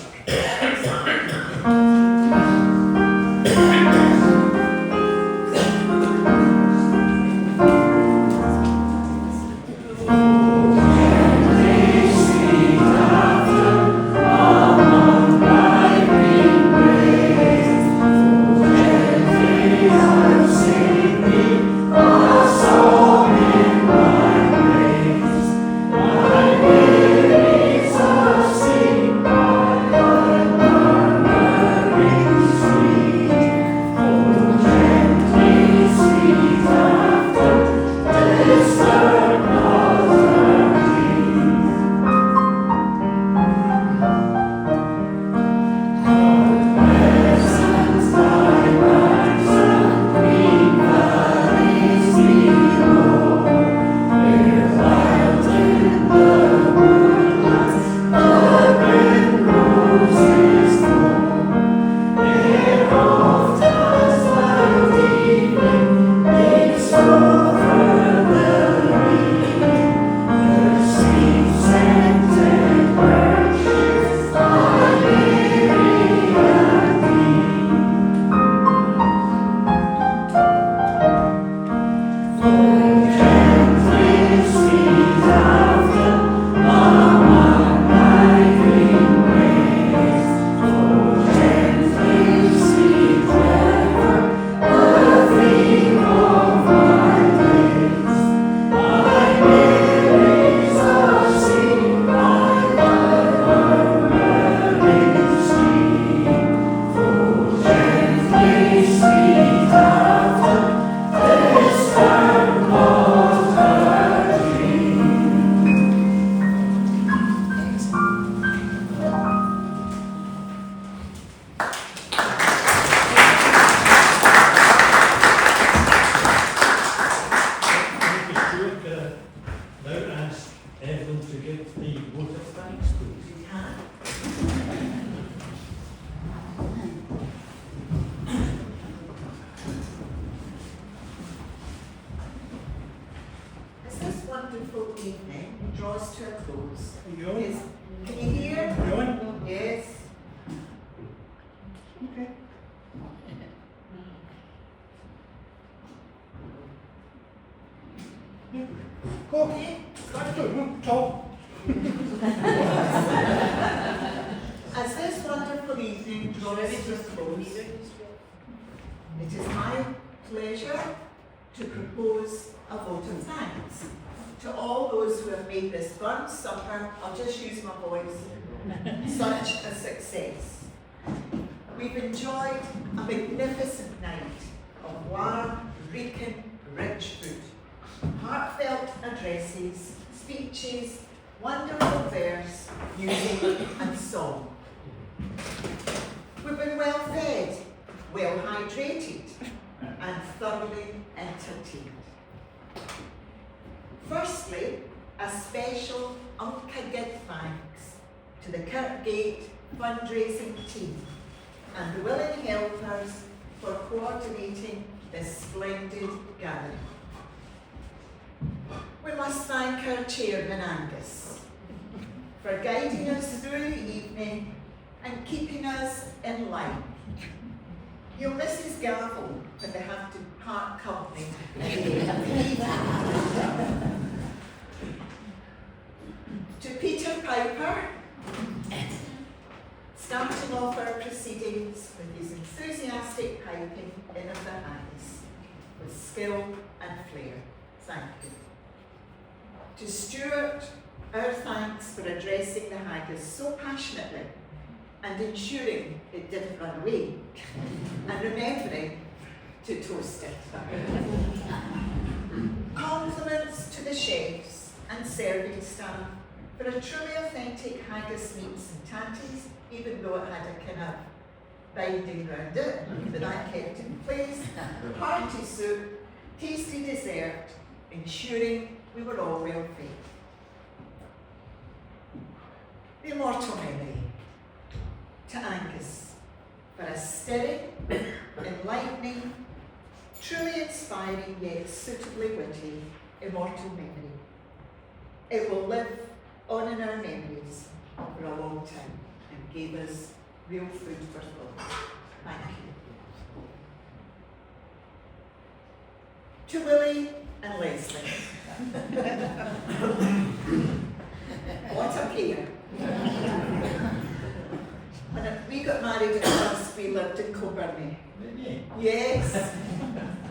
Evening draws to a close. Are you on? Is- Can you hear? You on? Yes. Okay. Okay. Talk. As this wonderful evening draws to a close, it is my pleasure to propose a vote of thanks to all those who have made this brunch supper, I'll just use my voice, such a success. We've enjoyed a magnificent night of warm, Rican, rich food, heartfelt addresses, speeches, wonderful verse, music and song. We've been well fed, well hydrated, and thoroughly entertained. Firstly, a special unca-gid thanks to the Kirkgate fundraising team and the willing helpers for coordinating this splendid gathering. We must thank our chairman Angus for guiding us through the evening and keeping us in line. You'll miss his gavel when they have to part company at the end of the evening. To Peter Piper, starting off our proceedings with his enthusiastic piping in of the haggis, with skill and flair. Thank you. To Stuart, our thanks for addressing the haggis so passionately and ensuring it didn't run away, and remembering to toast it. Compliments to the chefs and serving staff for a truly authentic haggis meats and tatties, even though it had a kind of binding round it, that I kept in place. Hearty soup, tasty dessert, ensuring we were all well fed. The immortal memory to Angus for a stirring, enlightening, truly inspiring yet suitably witty immortal memory. It will live on in our memories for a long time and gave us real food for thought. Thank you. To Willie and Leslie. What a pair. When we got married at first, we lived in Kilburn. Yes.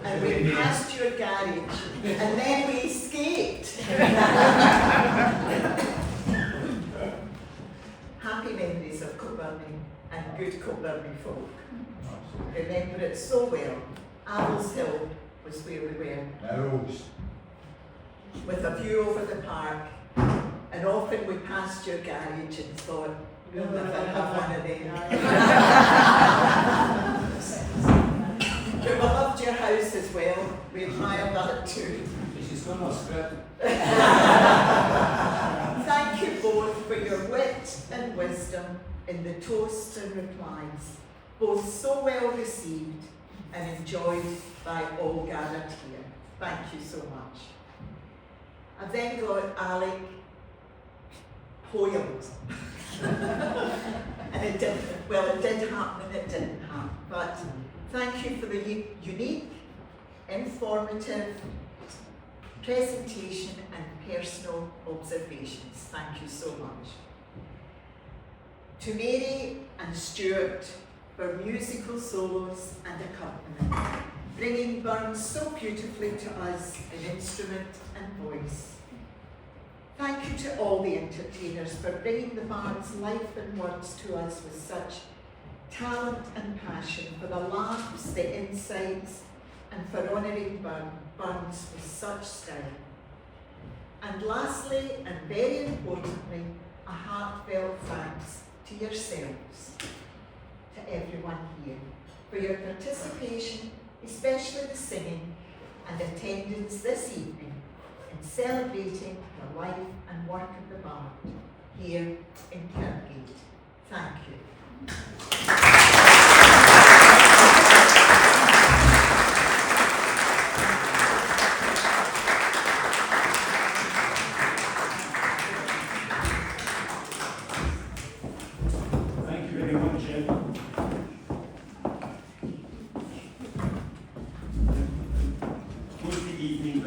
And we passed your garage, and then we escaped. Happy memories of Kilburn and good Kilburn folk. Remember it so well. Avils Hill was where we were. With a view over the park, and often we passed your garage and thought, we'll never have one of them. We loved your house as well. We admire that too. She's got no script. Thank you both for your wit and wisdom in the toasts and replies, both so well received and enjoyed by all gathered here. Thank you so much. I've then got Alec Hoyle. And it did happen and it didn't happen. But thank you for the unique, informative presentation and personal observations. Thank you so much. To Mary and Stuart for musical solos and accompaniment, bringing Burns so beautifully to us in instrument and voice. Thank you to all the entertainers for bringing the bard's life and words to us with such talent and passion, for the laughs, the insights, and for honouring Burns with such style. And lastly, and very importantly, a heartfelt thanks to yourselves, to everyone here, for your participation, especially the singing and attendance this evening in celebrating the life and work of the bard here in Kirkgate. Thank you. Thank you very much, Ed. Close the evening